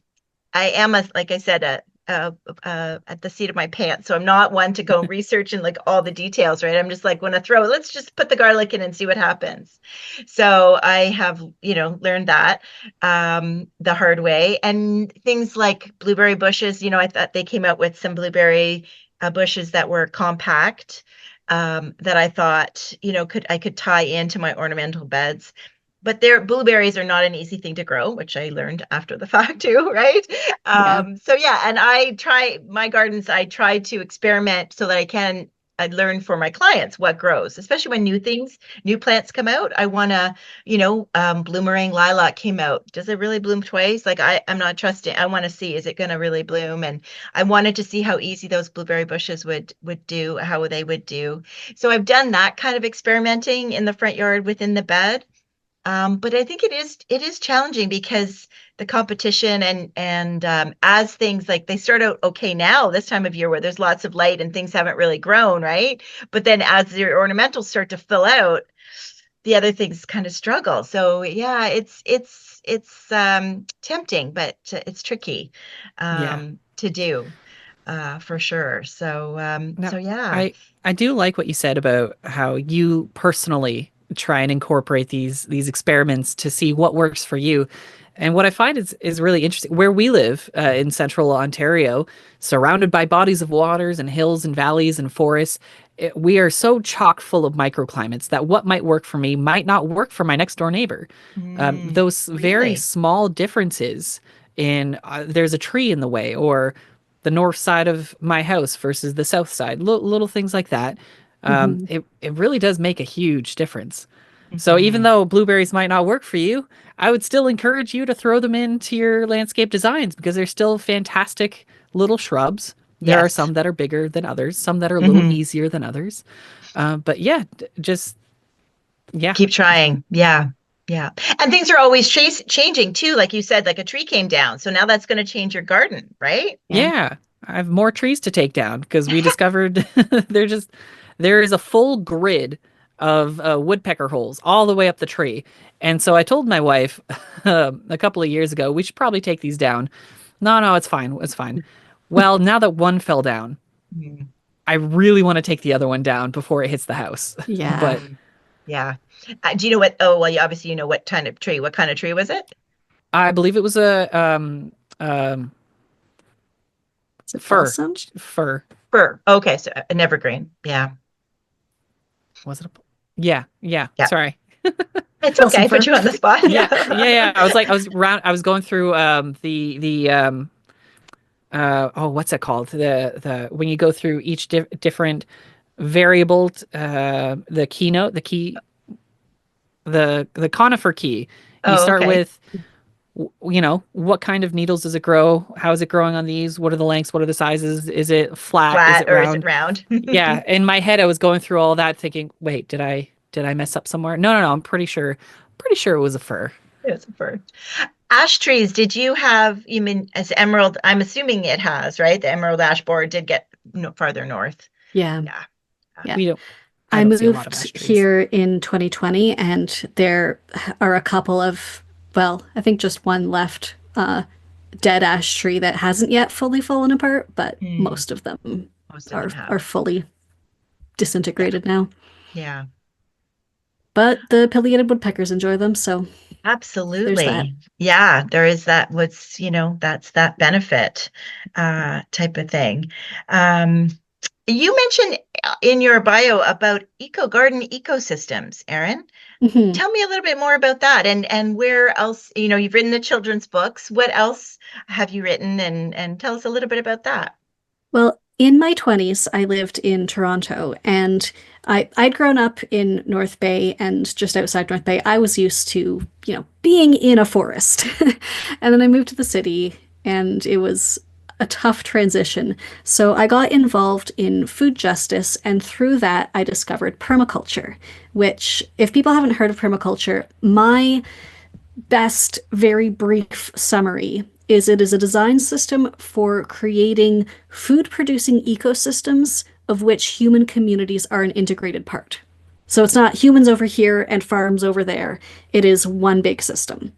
am, like I said, at the seat of my pants. So I'm not one to go research and like all the details, right? I'm just like, when I throw it, let's just put the garlic in and see what happens. So I have, learned that the hard way. And things like blueberry bushes, I thought they came out with some blueberry bushes that were compact, that I thought, I could tie into my ornamental beds. But their blueberries are not an easy thing to grow, which I learned after the fact too, right? Yeah. So yeah, and I try my gardens, I try to experiment so that I learn for my clients what grows, especially when new plants come out. I want to, bloomerang lilac came out. Does it really bloom twice? Like I'm not trusting. I want to see, is it going to really bloom? And I wanted to see how easy those blueberry bushes would do, how they would do. So I've done that kind of experimenting in the front yard within the bed. But I think it is challenging because the competition and as things like they start out okay now this time of year where there's lots of light and things haven't really grown, right? But then as your ornamentals start to fill out, the other things kind of struggle. So yeah, it's tempting, but it's tricky Yeah. to do for sure. So Now, yeah. I do like what you said about how you personally try and incorporate these experiments to see what works for you. And what I find is really interesting. Where we live in central Ontario, surrounded by bodies of waters and hills and valleys and forests, we are so chock full of microclimates that what might work for me might not work for my next door neighbor. Those very Really? small differences in there's a tree in the way, or the north side of my house versus the south side, little things like that. Hmm. It really does make a huge difference. So even Mhm. though blueberries might not work for you, I would still encourage you to throw them into your landscape designs because they're still fantastic little shrubs. There are Yes. some that are bigger than others, some that are a little Mhm. easier than others. But yeah, just yeah, Keep trying. Yeah. Yeah. And things are always changing too. Like you said, like a tree came down. So now that's going to change your garden, right? Yeah. yeah. I have more trees to take down because we discovered they're just there is a full grid of woodpecker holes all the way up the tree. And so I told my wife a couple of years ago we should probably take these down. No, no, it's fine. It's fine. Well, now that one fell down, Mhm. I really want to take the other one down before it hits the house. Yeah. But Mhm. Yeah. Do you know what? Oh, well, you obviously you know what kind of tree. What kind of tree was it? I believe it was a Is it fir. balsam? Fir. Fir. Okay, so an evergreen. Yeah. Was it a yeah, yeah. Yeah. Sorry. It's Balsam okay. Put fir. you on the spot. Yeah, Yeah. yeah, yeah. I was going through the oh, what's it called? The when you go through each different variable the keynote, the conifer key. You Oh, start okay. with what kind of needles does it grow? How is it growing on these? What are the lengths? What are the sizes? Is it flat? Is Flat it or is it round? round? Yeah, in my head I was going through all that thinking, wait, did I mess up somewhere? No, no, no, I'm pretty sure it was a fir. It's a fir. Ash trees, did you have, you mean as emerald? I'm assuming it has, right? The emerald ash borer did get no, farther north. Yeah. Yeah. Yeah. We don't I I don't see a lot of moved ash trees. here in 2020, and there are a couple of, well, I think just one left dead ash tree that hasn't yet fully fallen apart, but Mm, most of them most of are them have. are fully Yeah. disintegrated now. Yeah. But the pileated woodpeckers enjoy them, so there's that. Absolutely. Yeah, there is that that's that benefit type of thing. Um, you mentioned in your bio about eco garden ecosystems, Erin. Mhm. Tell me a little bit more about that and where else, you've written the children's books. What else have you written and tell us a little bit about that. Well, in my 20s, I lived in Toronto, and I'd grown up in North Bay, and just outside North Bay, I was used to, being in a forest. And then I moved to the city, and it was a tough transition. So I got involved in food justice, and through that, I discovered permaculture, which, if people haven't heard of permaculture, my best, very brief summary is it is a design system for creating food producing ecosystems of which human communities are an integrated part. So it's not humans over here and farms over there. It is one big system.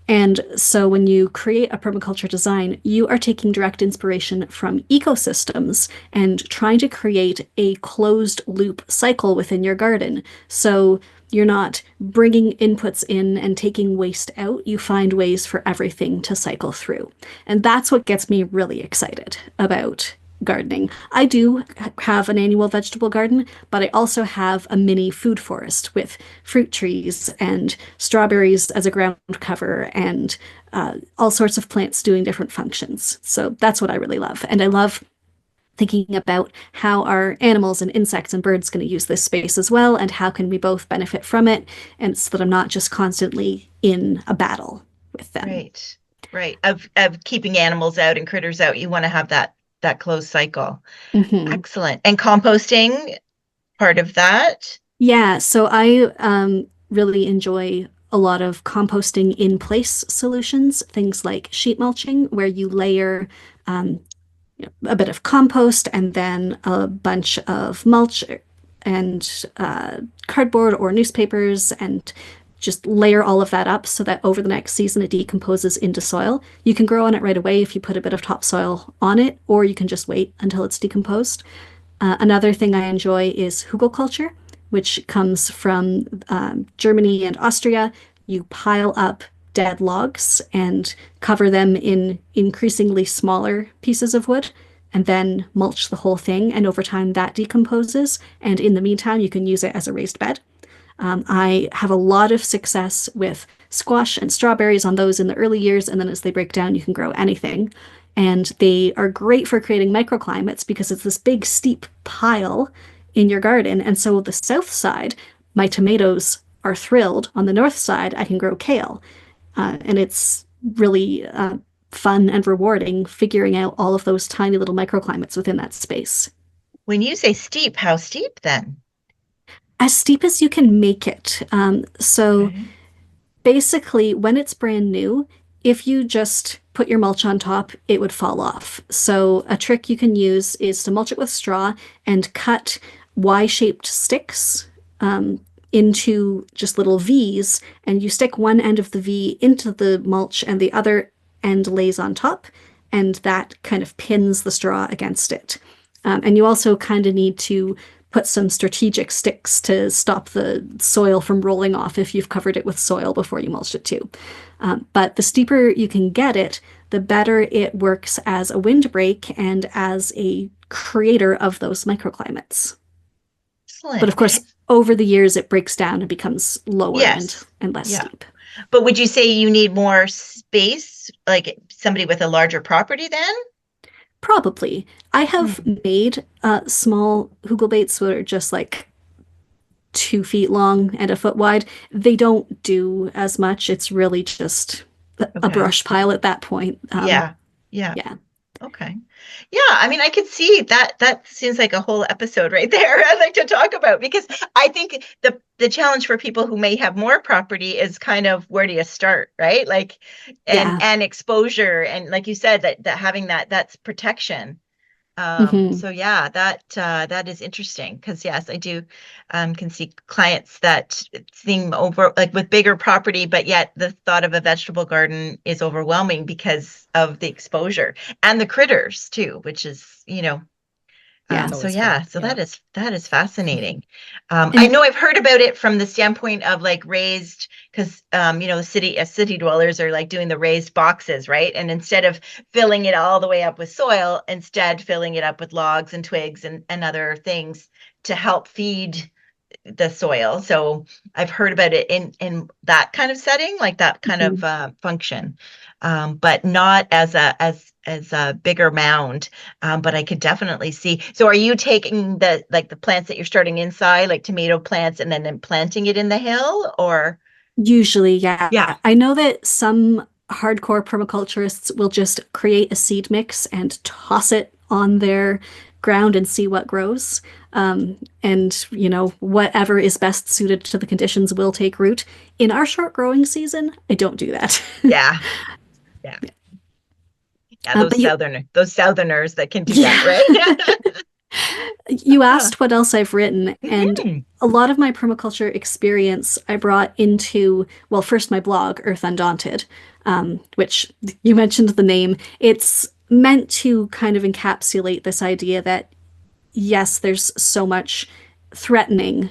And so when you create a permaculture design, you are taking direct inspiration from ecosystems and trying to create a closed loop cycle within your garden. So you're not bringing inputs in and taking waste out. You find ways for everything to cycle through. And that's what gets me really excited about gardening. I do have an annual vegetable garden, but I also have a mini food forest with fruit trees and strawberries as a ground cover and all sorts of plants doing different functions. So that's what I really love. And I love thinking about how our animals and insects and birds going to use this space as well, and how can we both benefit from it, and so that I'm not just constantly in a battle with them. Right, right. Of keeping animals out and critters out, you want to have that closed cycle. Mm-hmm. Excellent. And composting, part of that? Yeah, so I really enjoy a lot of composting in place solutions, things like sheet mulching, where you layer a bit of compost and then a bunch of mulch and cardboard or newspapers, and just layer all of that up so that over the next season it decomposes into soil. You can grow on it right away if you put a bit of topsoil on it, or you can just wait until it's decomposed. Another thing I enjoy is hugelkultur, which comes from Germany and Austria. You pile up dead logs and cover them in increasingly smaller pieces of wood, and then mulch the whole thing. And over time, that decomposes. And in the meantime, you can use it as a raised bed. I have a lot of success with squash and strawberries on those in the early years, and then as they break down, you can grow anything. And they are great for creating microclimates because it's this big steep pile in your garden. And so the south side, my tomatoes are thrilled. On the north side, I can grow kale. And it's really fun and rewarding figuring out all of those tiny little microclimates within that space. When you say steep, how steep then? As steep as you can make it. So basically, when it's brand new, if you just put your mulch on top, it would fall off. So a trick you can use is to mulch it with straw and cut Y-shaped sticks into just little V's, and you stick one end of the V into the mulch and the other end lays on top, and that kind of pins the straw against it. And you also kind of need to put some strategic sticks to stop the soil from rolling off if you've covered it with soil before you mulched it too. But the steeper you can get it, the better it works as a windbreak and as a creator of those microclimates. Excellent. But of course, over the years, it breaks down and becomes lower and less steep. But would you say you need more space, like somebody with a larger property then? Probably. I have made small hugelbaits that are just like 2 feet long and a foot wide. They don't do as much. It's really just a brush pile at that point. Yeah. Okay. Yeah, I mean, I could see that. That seems like a whole episode right there I'd like to talk about, because I think the challenge for people who may have more property is kind of, where do you start, right? Like, and exposure, and like you said, that having that's protection. So yeah, that is interesting, because yes, I do can see clients that seem over, like with bigger property, but yet the thought of a vegetable garden is overwhelming because of the exposure and the critters too, which is, that is fascinating. I know I've heard about it from the standpoint of like raised, because city dwellers are like doing the raised boxes, right? And instead of filling it all the way up with soil, instead filling it up with logs and twigs and other things to help feed the soil. So I've heard about it in that kind of setting, like that kind of function, but not as a bigger mound. But I could definitely see. So are you taking the plants that you're starting inside, like tomato plants, and then planting it in the hill, or? Usually, yeah. I know that some hardcore permaculturists will just create a seed mix and toss it on their ground and see what grows. And whatever is best suited to the conditions will take root. In our short growing season, I don't do that. Yeah. Those Southerners that can do that, right? You asked what else I've written, and Mhm. a lot of my permaculture experience I brought into, well, first my blog, Earth Undaunted, which you mentioned the name. It's meant to kind of encapsulate this idea that, yes, there's so much threatening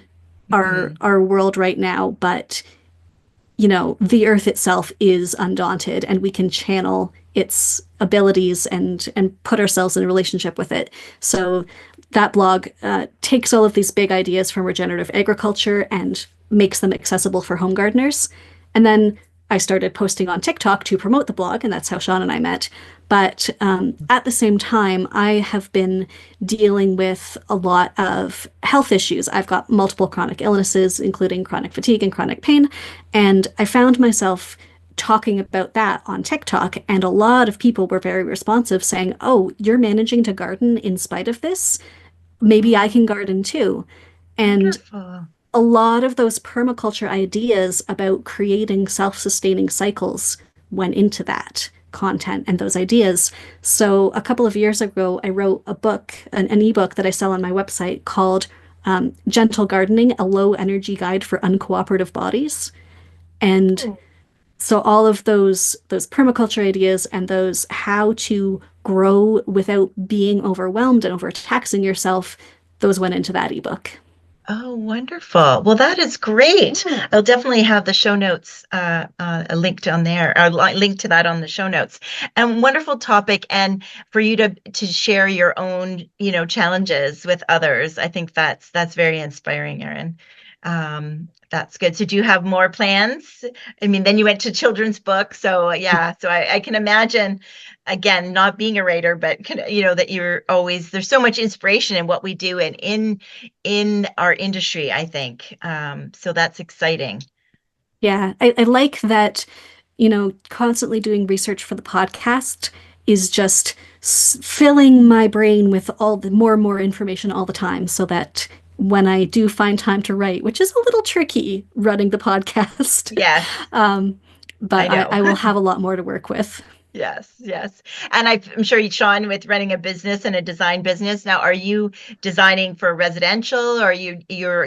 Mhm. our world right now, but the earth itself is undaunted and we can channel its abilities and put ourselves in a relationship with it. So that blog takes all of these big ideas from regenerative agriculture and makes them accessible for home gardeners. And then I started posting on TikTok to promote the blog, and that's how Sean and I met. But at the same time, I have been dealing with a lot of health issues. I've got multiple chronic illnesses, including chronic fatigue and chronic pain. And I found myself talking about that on TikTok, and a lot of people were very responsive, saying, "Oh, you're managing to garden in spite of this. Maybe I Oh, can garden too." And wonderful. a lot of those permaculture ideas about creating self-sustaining cycles went into that content and those ideas. So a couple of years ago, I wrote a book, an ebook that I sell on my website called Gentle Gardening, a low energy guide for uncooperative bodies. And Oh. so all of those permaculture ideas and those how to grow without being overwhelmed and overtaxing yourself, those went into that ebook. Oh, wonderful. Well, that is great. I'll definitely have the show notes a linked on there, or link to that on the show notes. And wonderful topic, and for you to share your own, challenges with others. I think that's very inspiring, Erin. That's good. So do you have more plans? I mean, then you went to children's books, so yeah. So I can imagine, again, not being a writer, but that you're always there's so much inspiration in what we do and in our industry, I think. So that's exciting. Yeah, I like that, constantly doing research for the podcast is just filling my brain with all the more and more information all the time so that when I do find time to write, which is a little tricky running the podcast, Yes, um, but I I, know. I will have a lot more to work with. Yes, yes. And I'm sure you, Sean, with running a business and a design business. Now, are you designing for residential, or you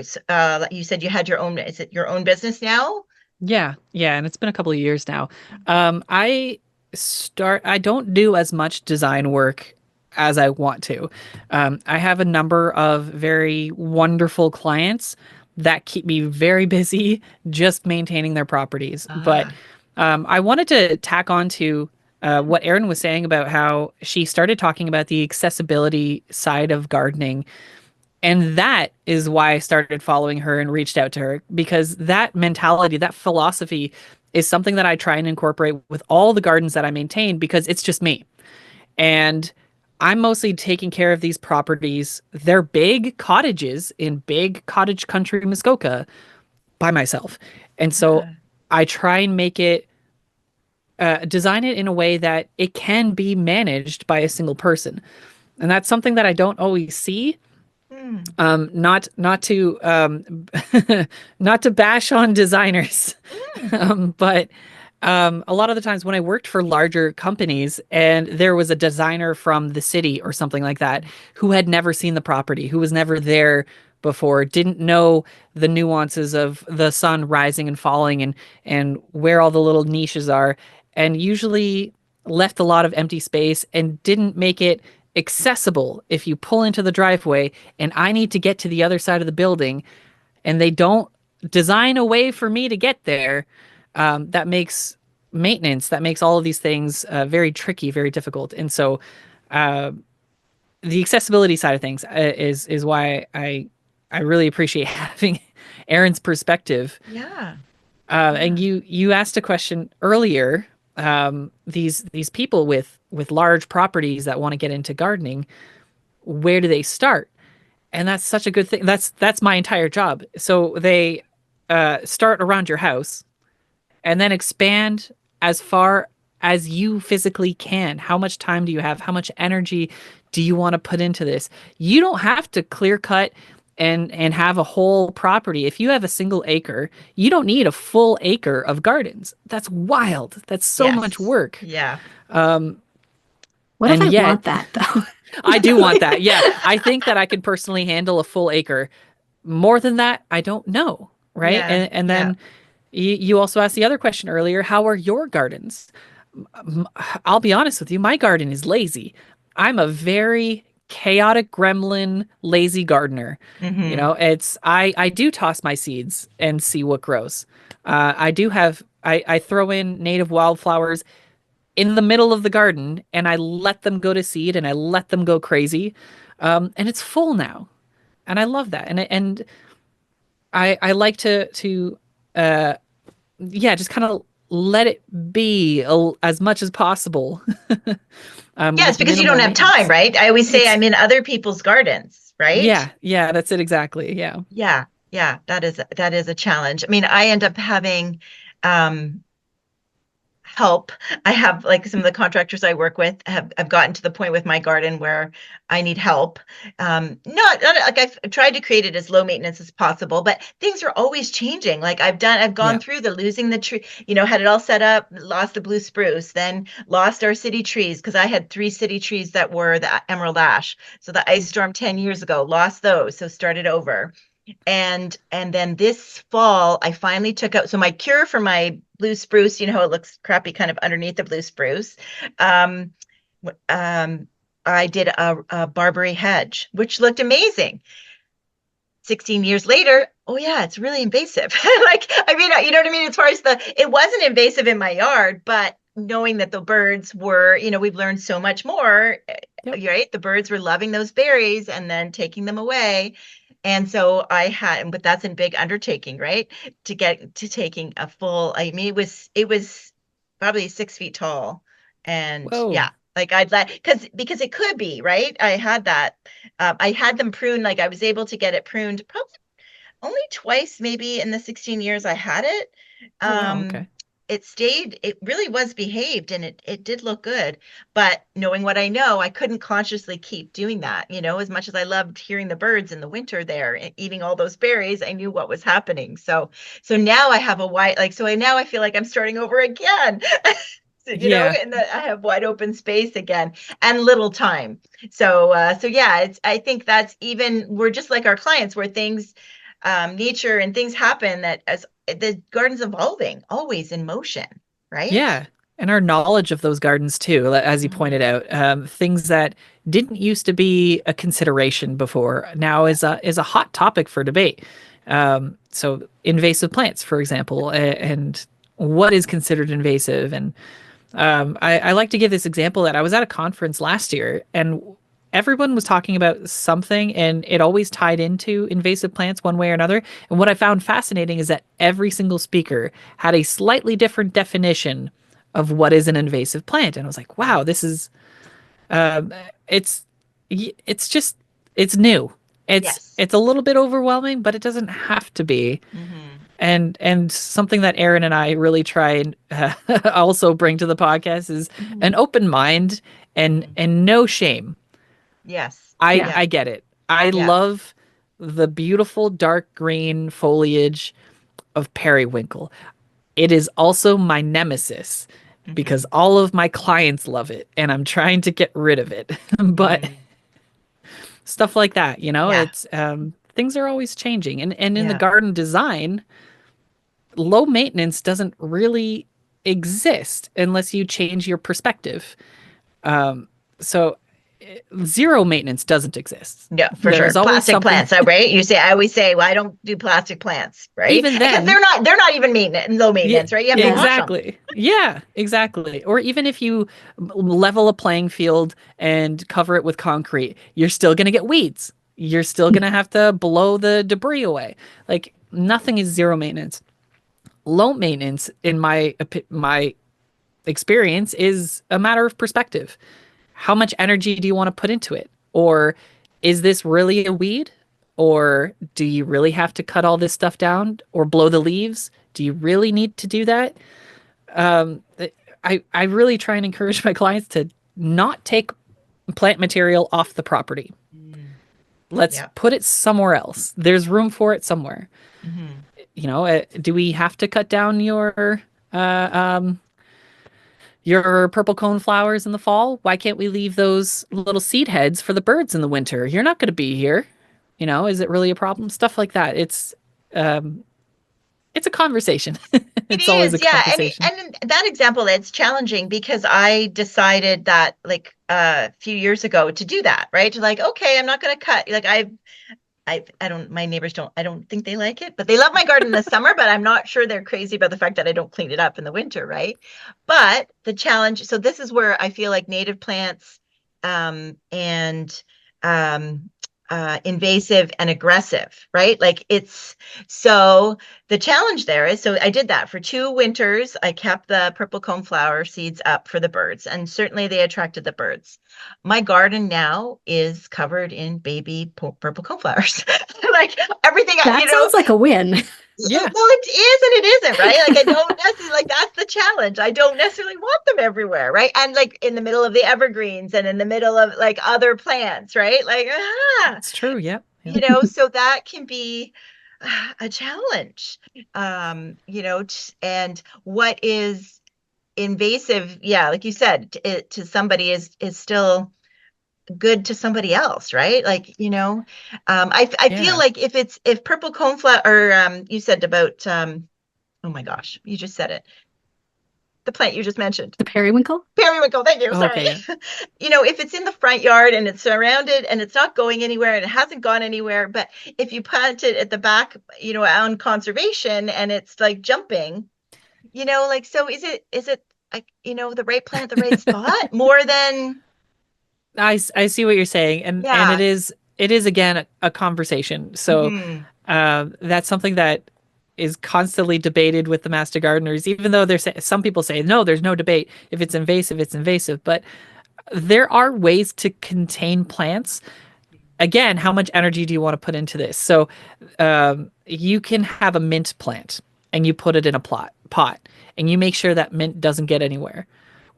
said you had your own, is it your own business now? Yeah, yeah, and it's been a couple of years now. I don't do as much design work as I want to. I have a number of very wonderful clients that keep me very busy just maintaining their properties. But Ah, I wanted to tack on to what Erin was saying about how she started talking about the accessibility side of gardening, and that is why I started following her and reached out to her, because that mentality, that philosophy is something that I try and incorporate with all the gardens that I maintain because it's just me. And I'm mostly taking care of these properties. They're big cottages in big cottage country Muskoka by myself. And so ah, I try and make it, design it in a way that it can be managed by a single person. And that's something that I don't always see. hmm, Not to not to bash on designers, hmm. but a lot of the times when I worked for larger companies and there was a designer from the city or something like that who had never seen the property, who was never there before, didn't know the nuances of the sun rising and falling and where all the little niches are, and usually left a lot of empty space and didn't make it accessible if you pull into the driveway and I need to get to the other side of the building and they don't design a way for me to get there. That makes maintenance, that makes all of these things very tricky, very difficult. And so uh, the accessibility side of things is why I really appreciate having Erin's perspective. Yeah, And yeah. you asked a question earlier. These people with large properties that want to get into gardening, where do they start? And that's such a good thing. That's my entire job. So they start around your house and then expand as far as you physically can. How much time do you have? How much energy do you want to put into this? You don't have to clear cut and have a whole property. If you have a single acre, you don't need a full acre of gardens. That's wild. That's so much Yes. work. Yeah. What if And I yet, want that though? I do want that. Yeah. I think that I could personally handle a full acre. More than that, I don't know. Right. Yeah, And yeah. then you also asked the other question earlier, how are your gardens? I'll be honest with you, my garden is lazy. I'm a very chaotic gremlin, lazy gardener. You Hmm. know, I do toss my seeds and see what grows. I throw in native wildflowers in the middle of the garden and I let them go to seed and I let them go crazy. And it's full now. And I love that. And I like to uh yeah, just kind of let it be as much as possible Yes, with because you don't minimal have time, maintenance. right? I always say It's I'm in other people's gardens, right? yeah, that's it exactly. Yeah. Yeah, yeah, that is a challenge. I mean, I end up having um help. I have like some of the contractors I work with have gotten to the point with my garden where I need help. Not like I've tried to create it as low maintenance as possible, but things are always changing. Like I've gone Yeah. through the losing the tree, had it all set up, lost the blue spruce, then lost our city trees because I had 3 city trees that were the emerald ash. So the ice storm 10 years ago, lost those, so started over. And then this fall I finally took out, so my cure for my blue spruce, how it looks crappy kind of underneath the blue spruce. um um I did a Barbary hedge, which looked amazing. 16 years later, oh yeah, it's really invasive. Like, I mean, you know what I mean? As far as it wasn't invasive in my yard, but knowing that the birds were, we've learned so much more, Yep. right? The birds were loving those berries and then taking them away. And so but that's a big undertaking, right? To get to taking a full, I mean, it was probably 6 feet tall. And Whoa. yeah, like I'd let, because it could be, right? I had them pruned, like I was able to get it pruned probably only twice, maybe in the 16 years I had it. Oh wow. Um, Okay. it really was behaved and it did look good. But knowing what I know, I couldn't consciously keep doing that. As much as I loved hearing the birds in the winter there and eating all those berries, I knew what was happening. So now I have a wide, like, now I feel like I'm starting over again. So, Yeah. and that I have wide open space again and little time. So yeah, I think that's, even we're just like our clients, where things, nature and things happen, that as the garden's evolving, always in motion, right? Yeah. And our knowledge of those gardens too, as you pointed Mhm. out, things that didn't used to be a consideration before now is a hot topic for debate. So invasive plants, for example, and what is considered invasive. And I like to give this example that I was at a conference last year and everyone was talking about something and it always tied into invasive plants one way or another. And what I found fascinating is that every single speaker had a slightly different definition of what is an invasive plant. And I was like, wow, this is, um, it's, it's just, it's new. Yes. It's a little bit overwhelming, but it doesn't have to be. Hmm. And something that Erin and I really try and also bring to the podcast is an Hmm. open mind Hmm. and no shame. Yes. Yeah. Yeah. I get it. I Yeah. love the beautiful dark green foliage of periwinkle. It is also my nemesis because Hmm. all of my clients love it and I'm trying to get rid of it. But Mm. stuff like that, Yeah. it's things are always changing. And in the Yeah. garden design, low maintenance doesn't really exist unless you change your perspective. So zero maintenance doesn't exist. Yeah, for sure. There's always Plastic something. plants, right? I always say, well, I don't do plastic plants, right? Even Because then, they're not even low yeah, maintenance, right? You have to Yeah. wash them. exactly. Yeah, exactly. Or even if you level a playing field and cover it with concrete, you're still going to get weeds. You're still going to have to blow the debris away. Like nothing is zero maintenance. Low maintenance, in my experience, is a matter of perspective. How much energy do you want to put into it? Or is this really a weed? Or do you really have to cut all this stuff down or blow the leaves? Do you really need to do that? Um, I really try and encourage my clients to not take plant material off the property. Mm. Let's Yeah. put it somewhere else. There's room for it somewhere. Hmm. Do we have to cut down uh, um, your purple cone flowers in the fall, why can't we leave those little seed heads for the birds in the winter? You're not going to be here. Is it really a problem? Stuff like that. Um, it's a conversation. It It's always a is, yeah. conversation. And in that example, it's challenging because I decided that like a few years ago to do that, right? To like, okay, I'm not going to cut. Like I don't, my neighbors don't, I don't think they like it, but they love my garden in the summer, but I'm not sure they're crazy about the fact that I don't clean it up in the winter, right? But the challenge, so this is where I feel like native plants and um, invasive and aggressive, right? Like so the challenge there is, so I did that for 2 winters. I kept the purple cone flower seeds up for the birds, and certainly they attracted the birds. My garden now is covered in baby purple coneflowers. Like everything, That sounds like a win. Yeah. well, it is and it isn't, right? Like I don't necessarily, like that's the challenge. I don't necessarily want them everywhere, right? And like in the middle of the evergreens and in the middle of like other plants, right? Like, It's true. Yeah. Yeah. so that can be a challenge. And what is invasive, yeah, like you said, to somebody is still good to somebody else, right? Like, I feel Yeah. like if purple coneflower, or you said about oh my gosh, you just said it, the plant you just mentioned, The periwinkle? periwinkle, thank you, Oh, sorry. okay. Yeah. If it's in the front yard and it's surrounded and it's not going anywhere and it hasn't gone anywhere, but if you plant it at the back, on conservation and it's like jumping, like, so is it like, the right plant at the right spot more than, I see what you're saying, and yeah. it is again a conversation. So Hmm. that's something that is constantly debated with the master gardeners. Even though some people say no, there's no debate. If it's invasive, it's invasive. But there are ways to contain plants. Again, how much energy do you want to put into this? So you can have a mint plant and you put it in a pot and you make sure that mint doesn't get anywhere.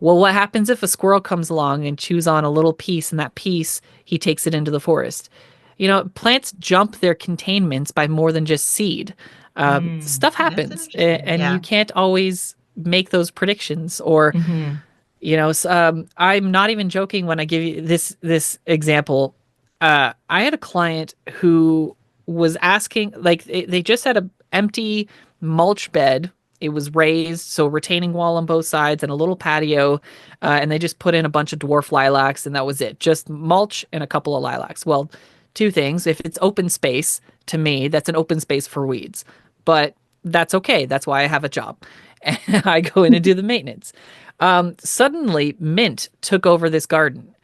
Well, what happens if a squirrel comes along and chews on a little piece, and that piece he takes it into the forest? Plants jump their containments by more than just seed. Stuff That's happens, interesting. and you Yeah. can't always make those predictions. Or, Hmm. I'm not even joking when I give you this example. I had a client who was asking, like, they just had a empty mulch bed. It was raised, so retaining wall on both sides and a little patio, and they just put in a bunch of dwarf lilacs, and that was it. Just mulch and a couple of lilacs. Well, two things. If it's open space, to me, that's an open space for weeds. But that's okay. That's why I have a job. And I go in and do the maintenance. Suddenly, mint took over this garden.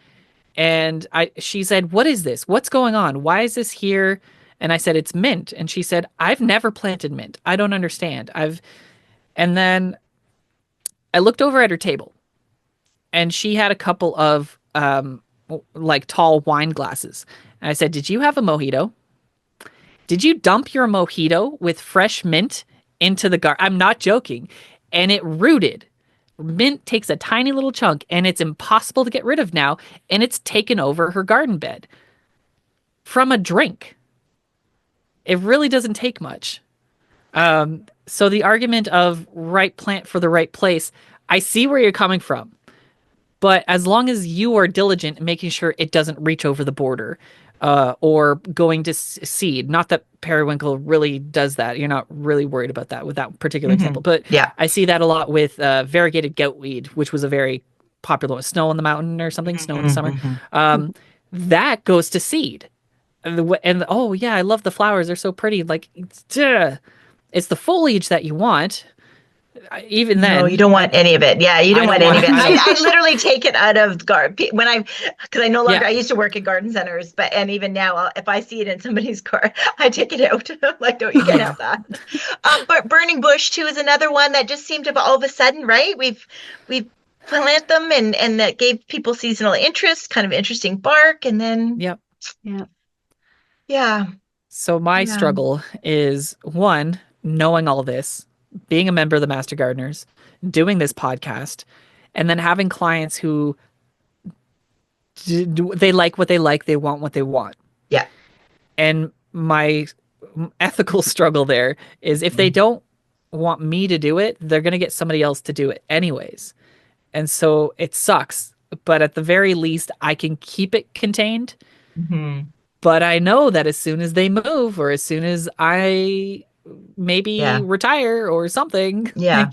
And she said, "What is this? What's going on? Why is this here?" And I said, "It's mint." And she said, "I've never planted mint. I don't understand." And then I looked over at her table, and she had a couple of like tall wine glasses. And I said, "Did you have a mojito? Did you dump your mojito with fresh mint into the garden?" I'm not joking. And it rooted. Mint takes a tiny little chunk, and it's impossible to get rid of now. And it's taken over her garden bed from a drink. It really doesn't take much. So the argument of right plant for the right place, I see where you're coming from. But as long as you are diligent in making sure it doesn't reach over the border, or going to seed, not that periwinkle really does that. You're not really worried about that with that particular Hmm. example. But Yeah. I see that a lot with variegated goatweed, which was a very popular one. Snow on the mountain or something, snow in the summer. Hmm. Um, that goes to seed. And oh yeah, I love the flowers. They're so pretty. Like, it's the foliage that you want. Even No, you then, don't want any of it. Yeah, you I don't don't want any want. of it. I don't. I literally take it out of when because I no longer, Yeah, I used to work at garden centers, and even now, if I see it in somebody's car, I take it out. I'm like, no, you can't yeah. have that. But burning bush too is another one that just seemed to all of a sudden, right? We've plant them and that gave people seasonal interest, kind of interesting bark, and then Yep. Yeah. yeah, So my yeah. struggle is, one, knowing all this, being a member of the Master Gardeners, doing this podcast, and then having clients who they like what they like, they want what they want. Yeah. And my ethical struggle there is, if they don't want me to do it, they're going to get somebody else to do it anyways. And so it sucks. But at the very least, I can keep it contained. Hmm. But I know that as soon as they move or as soon as I maybe Yeah. retire or something, Yeah.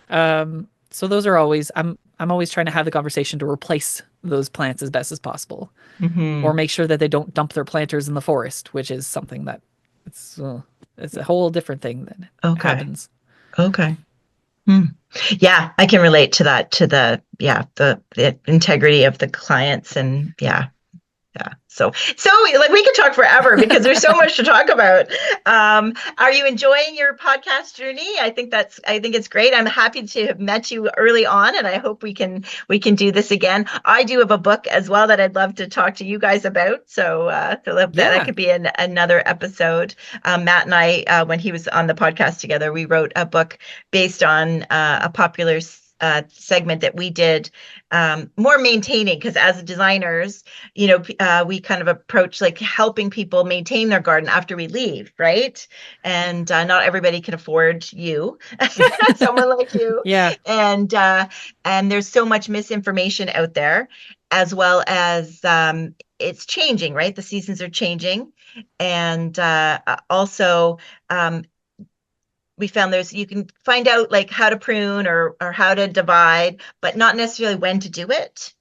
like so those are always I'm always trying to have the conversation to replace those plants as best as possible or Hmm. make sure that they don't dump their planters in the forest, which is something that it's uh, it's a whole different thing that Okay. happens. Okay. Hmm. Yeah, I can relate to that, to the integrity of the clients, and yeah. Yeah. So like we could talk forever because there's so much to talk about. Are you enjoying your podcast journey? I think it's great. I'm happy to have met you early on, and I hope we can do this again. I do have a book as well that I'd love to talk to you guys about. So that Yeah. could be another episode. Matt and I, when he was on the podcast together, we wrote a book based on a popular segment that we did, more maintaining, because as designers, we kind of approach like helping people maintain their garden after we leave, right? And not everybody can afford you, someone like you, Yeah. and uh, and there's so much misinformation out there, as well as it's changing, right? The seasons are changing, and also um, we found you can find out like how to prune or how to divide, but not necessarily when to do it.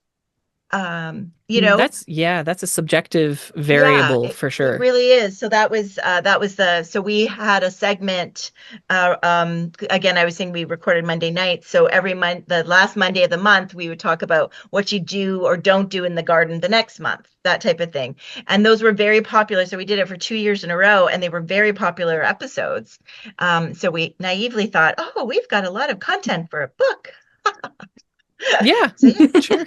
Um, you know, That's a subjective yeah, variable for it sure. really is. So so we had a segment. Again, I was saying we recorded Monday night. So every month, the last Monday of the month, we would talk about what you do or don't do in the garden the next month, that type of thing. And those were very popular. So we did it for 2 years in a row, and they were very popular episodes. So we naively thought, oh, we've got a lot of content for a book. Yeah, So yeah, sure.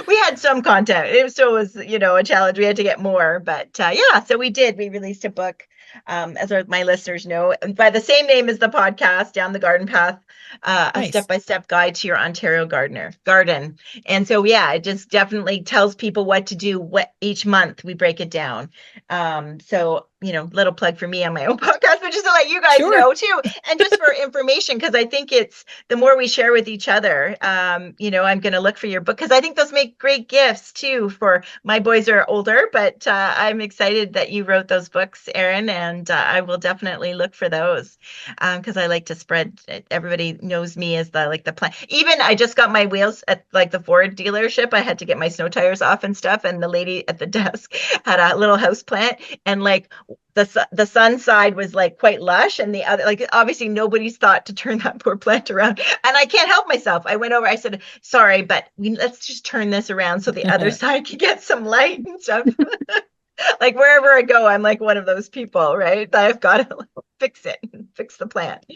we had some content. It still was, a challenge. We had to get more, but yeah, so we did. We released a book, my listeners know, by the same name as the podcast, Down the Garden Path, a Nice. step-by-step guide to your Ontario garden. And so, yeah, it just definitely tells people what to do. What each month we break it down. So little plug for me on my own podcast, but just to let you guys Sure. know too, and just for information, because I think it's the more we share with each other. I'm going to look for your book because I think those make great gifts too. For my boys are older, but I'm excited that you wrote those books, Erin, and I will definitely look for those because I like to spread. Everybody knows me as the plant. Even I just got my wheels at like the Ford dealership. I had to get my snow tires off and stuff, and the lady at the desk had a little house plant, and like the sun side was like quite lush, and the other, like, obviously nobody's thought to turn that poor plant around, and I can't help myself. I went over, I said, sorry, but let's just turn this around so the other side can get some light and stuff. Like wherever I go, I'm like one of those people, right? That I've got to fix it, fix the plant.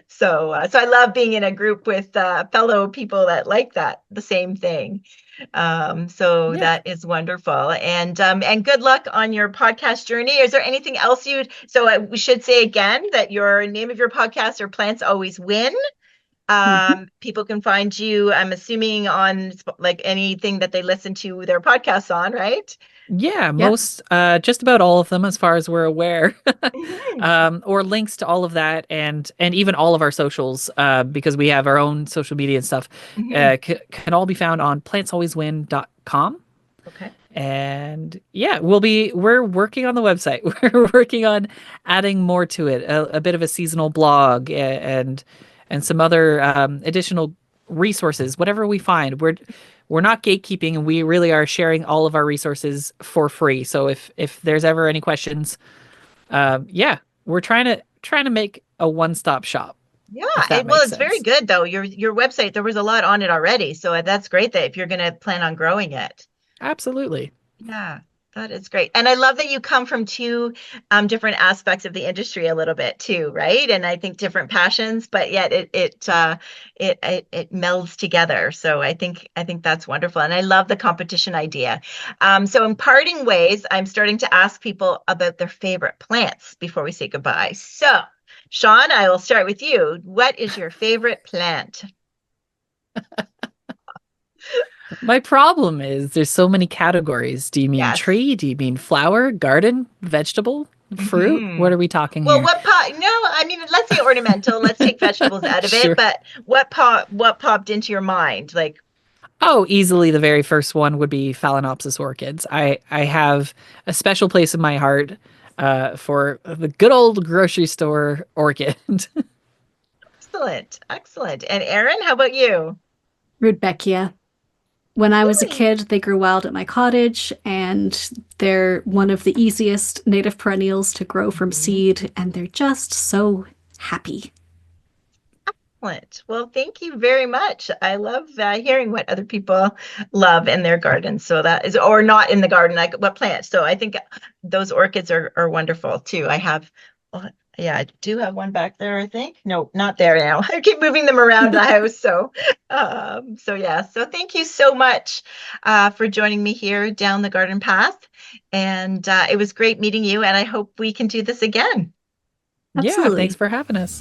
So I love being in a group with fellow people that like the same thing. So Yeah. that is wonderful. And good luck on your podcast journey. Is there anything else we should say again that your name of your podcast are Plants Always Win. Mhm. People can find you, I'm assuming, on like anything that they listen to their podcasts on, right? Yeah, Yep. most just about all of them as far as we're aware. Mhm. Or links to all of that and even all of our socials because we have our own social media and stuff Mhm. can all be found on plantsalwayswin.com. Okay. And yeah, we're working on the website. We're working on adding more to it, a bit of a seasonal blog and some other additional resources, whatever we find. We're not gatekeeping, and we really are sharing all of our resources for free. So if there's ever any questions, yeah, we're trying to make a one-stop shop, Yeah, if that well, makes it's very sense. good though. Your website, there was a lot on it already, so that's great that if you're going to plan on growing it. Absolutely. Yeah, that is great. And I love that you come from two different aspects of the industry a little bit too, right? And I think different passions, but yet it melds together. So I think that's wonderful. And I love the competition idea. So in parting ways, I'm starting to ask people about their favorite plants before we say goodbye. So, Sean, I will start with you. What is your favorite plant? My problem is there's so many categories. Do you mean Yes. tree? Do you mean flower, garden, vegetable? Fruit? What are we talking Well, here? what pop? No, I mean, let's say ornamental. Let's take vegetables out of it. Sure. But what popped into your mind? Like, Oh, easily the very first one would be Phalaenopsis orchids. I have a special place in my heart for the good old grocery store orchid. excellent, excellent. And Erin, how about you? Rudbeckia. When I was a Really? kid, they grew wild at my cottage, and they're one of the easiest native perennials to grow from Mhm. seed, and they're just so happy. Excellent. Well, thank you very much. I love hearing what other people love in their gardens. So that is, or not in the garden, like what plants. So I think those orchids are wonderful too. I have, well, yeah, I do have one back there, I think. No, not there now. I keep moving them around the house. So yeah. So thank you so much for joining me here down the garden path. And it was great meeting you. And I hope we can do this again. Yeah, thanks Absolutely. for having us.